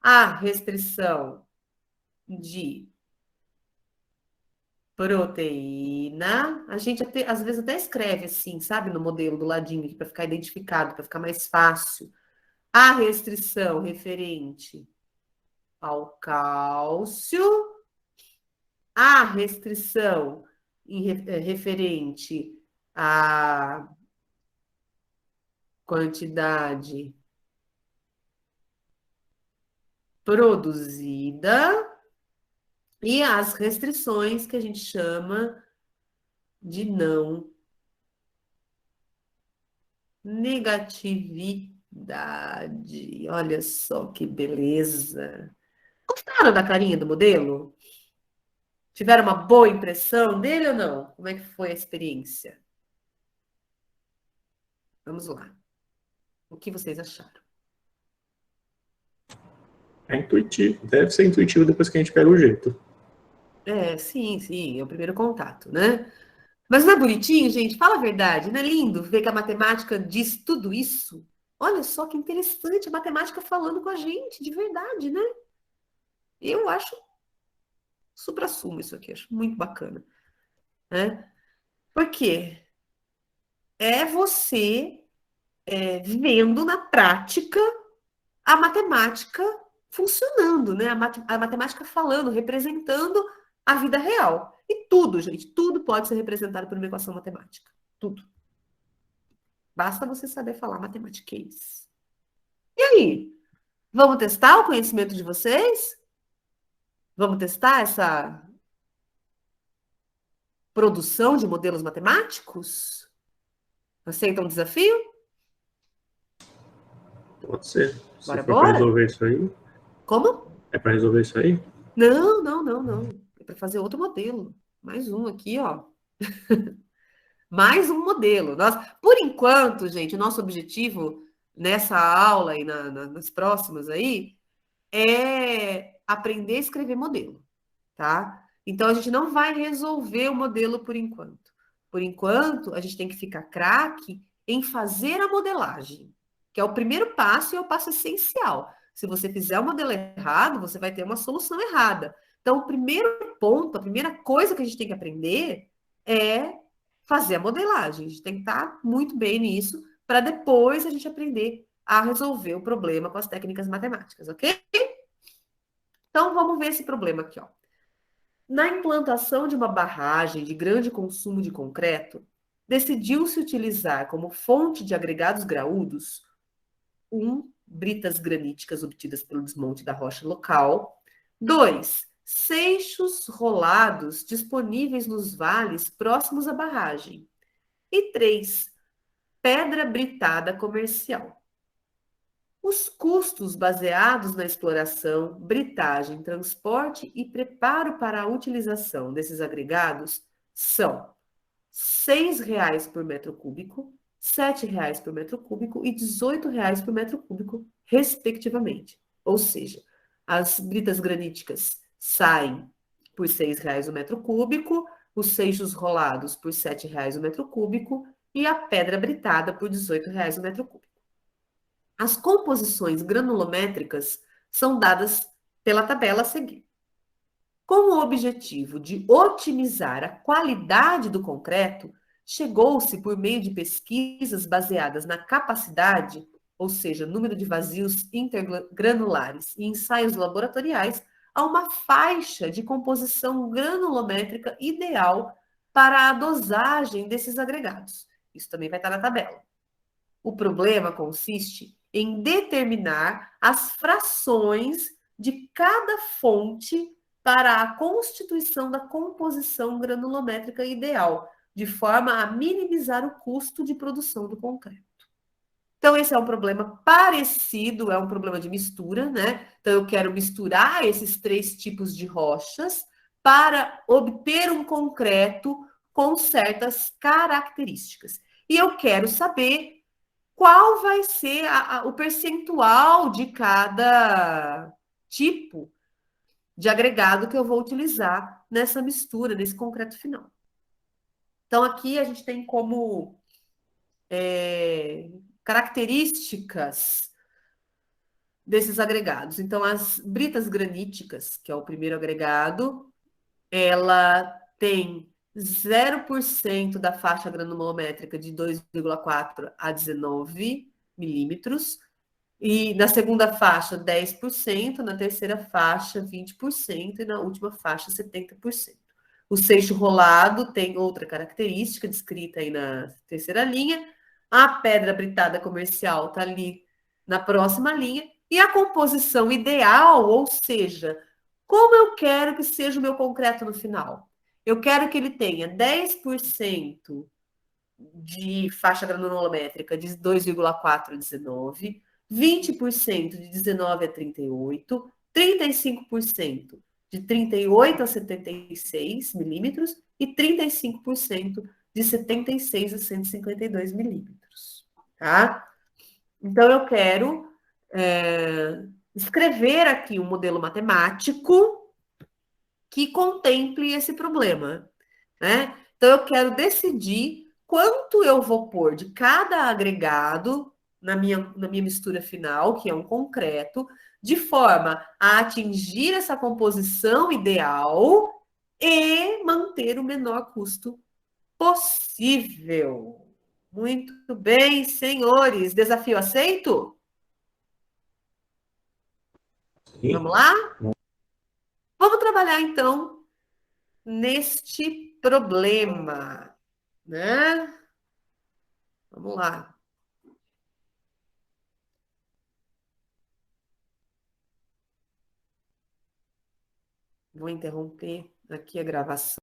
A restrição de proteína. A gente às vezes até escreve assim, sabe, no modelo do ladinho aqui, para ficar identificado, para ficar mais fácil. A restrição referente ao cálcio. A restrição referente à quantidade produzida e as restrições que a gente chama de não negatividade. Olha só que beleza. Gostaram da carinha do modelo? Tiveram uma boa impressão dele ou não? Como é que foi a experiência? Vamos lá. O que vocês acharam? É intuitivo, deve ser intuitivo depois que a gente pega o jeito. Sim, é o primeiro contato, né? Mas não é bonitinho, gente? Fala a verdade, não é lindo ver que a matemática diz tudo isso? Olha só que interessante a matemática falando com a gente, de verdade, né? Eu acho suprassumo isso aqui, acho muito bacana, né? Por quê? É você vendo na prática a matemática funcionando, né? A matemática falando, representando a vida real. E tudo, gente, tudo pode ser representado por uma equação matemática. Tudo. Basta você saber falar matemáticas. E aí? Vamos testar o conhecimento de vocês? Vamos testar essa produção de modelos matemáticos? Aceitam o desafio? Pode ser. Se Bora, for para bora? resolver isso aí. Como? É para resolver isso aí? Não, não, não, não. É para fazer outro modelo. Mais um aqui, ó. Mais um modelo. Por enquanto, gente, o nosso objetivo nessa aula e nas próximas aí é aprender a escrever modelo, tá? Então, a gente não vai resolver o modelo por enquanto. Por enquanto, a gente tem que ficar craque em fazer a modelagem, que é o primeiro passo e é o passo essencial. Se você fizer o modelo errado, você vai ter uma solução errada. Então, o primeiro ponto, a primeira coisa que a gente tem que aprender é fazer a modelagem. A gente tem que estar muito bem nisso para depois a gente aprender a resolver o problema com as técnicas matemáticas, ok? Então, vamos ver esse problema aqui, ó. Na implantação de uma barragem de grande consumo de concreto, decidiu-se utilizar como fonte de agregados graúdos 1. Britas graníticas obtidas pelo desmonte da rocha local. 2. Seixos rolados disponíveis nos vales próximos à barragem. E 3. Pedra britada comercial. Os custos baseados na exploração, britagem, transporte e preparo para a utilização desses agregados são R$ 6,00 por metro cúbico, R$ 7,00 por metro cúbico e R$ 18,00 por metro cúbico, respectivamente. Ou seja, as britas graníticas saem por R$ 6,00 o metro cúbico, os seixos rolados por R$ 7,00 o metro cúbico e a pedra britada por R$ 18,00 o metro cúbico. As composições granulométricas são dadas pela tabela a seguir. Com o objetivo de otimizar a qualidade do concreto, chegou-se, por meio de pesquisas baseadas na capacidade, ou seja, número de vazios intergranulares e ensaios laboratoriais, a uma faixa de composição granulométrica ideal para a dosagem desses agregados. Isso também vai estar na tabela. O problema consiste em determinar as frações de cada fonte para a constituição da composição granulométrica ideal, de forma a minimizar o custo de produção do concreto. Então, esse é um problema parecido, é um problema de mistura, né? Então, eu quero misturar esses 3 tipos de rochas para obter um concreto com certas características. E eu quero saber qual vai ser o percentual de cada tipo de agregado que eu vou utilizar nessa mistura, nesse concreto final. Então, aqui a gente tem como características desses agregados. Então, as britas graníticas, que é o primeiro agregado, ela tem 0% da faixa granulométrica de 2,4 a 19 milímetros, e na segunda faixa 10%, na terceira faixa 20% e na última faixa 70%. O seixo rolado tem outra característica descrita aí na terceira linha, a pedra britada comercial está ali na próxima linha, e a composição ideal, ou seja, como eu quero que seja o meu concreto no final? Eu quero que ele tenha 10% de faixa granulométrica de 2,4 a 19, 20% de 19 a 38, 35% de 38 a 76 milímetros e 35% de 76 a 152 milímetros, tá? Então, eu quero escrever aqui um modelo matemático que contemple esse problema, né? Então, eu quero decidir quanto eu vou pôr de cada agregado na minha mistura final, que é um concreto, de forma a atingir essa composição ideal e manter o menor custo possível. Muito bem, senhores. Desafio aceito? Sim. Vamos lá? Vamos trabalhar, então, neste problema, né? Vamos lá. Vou interromper aqui a gravação.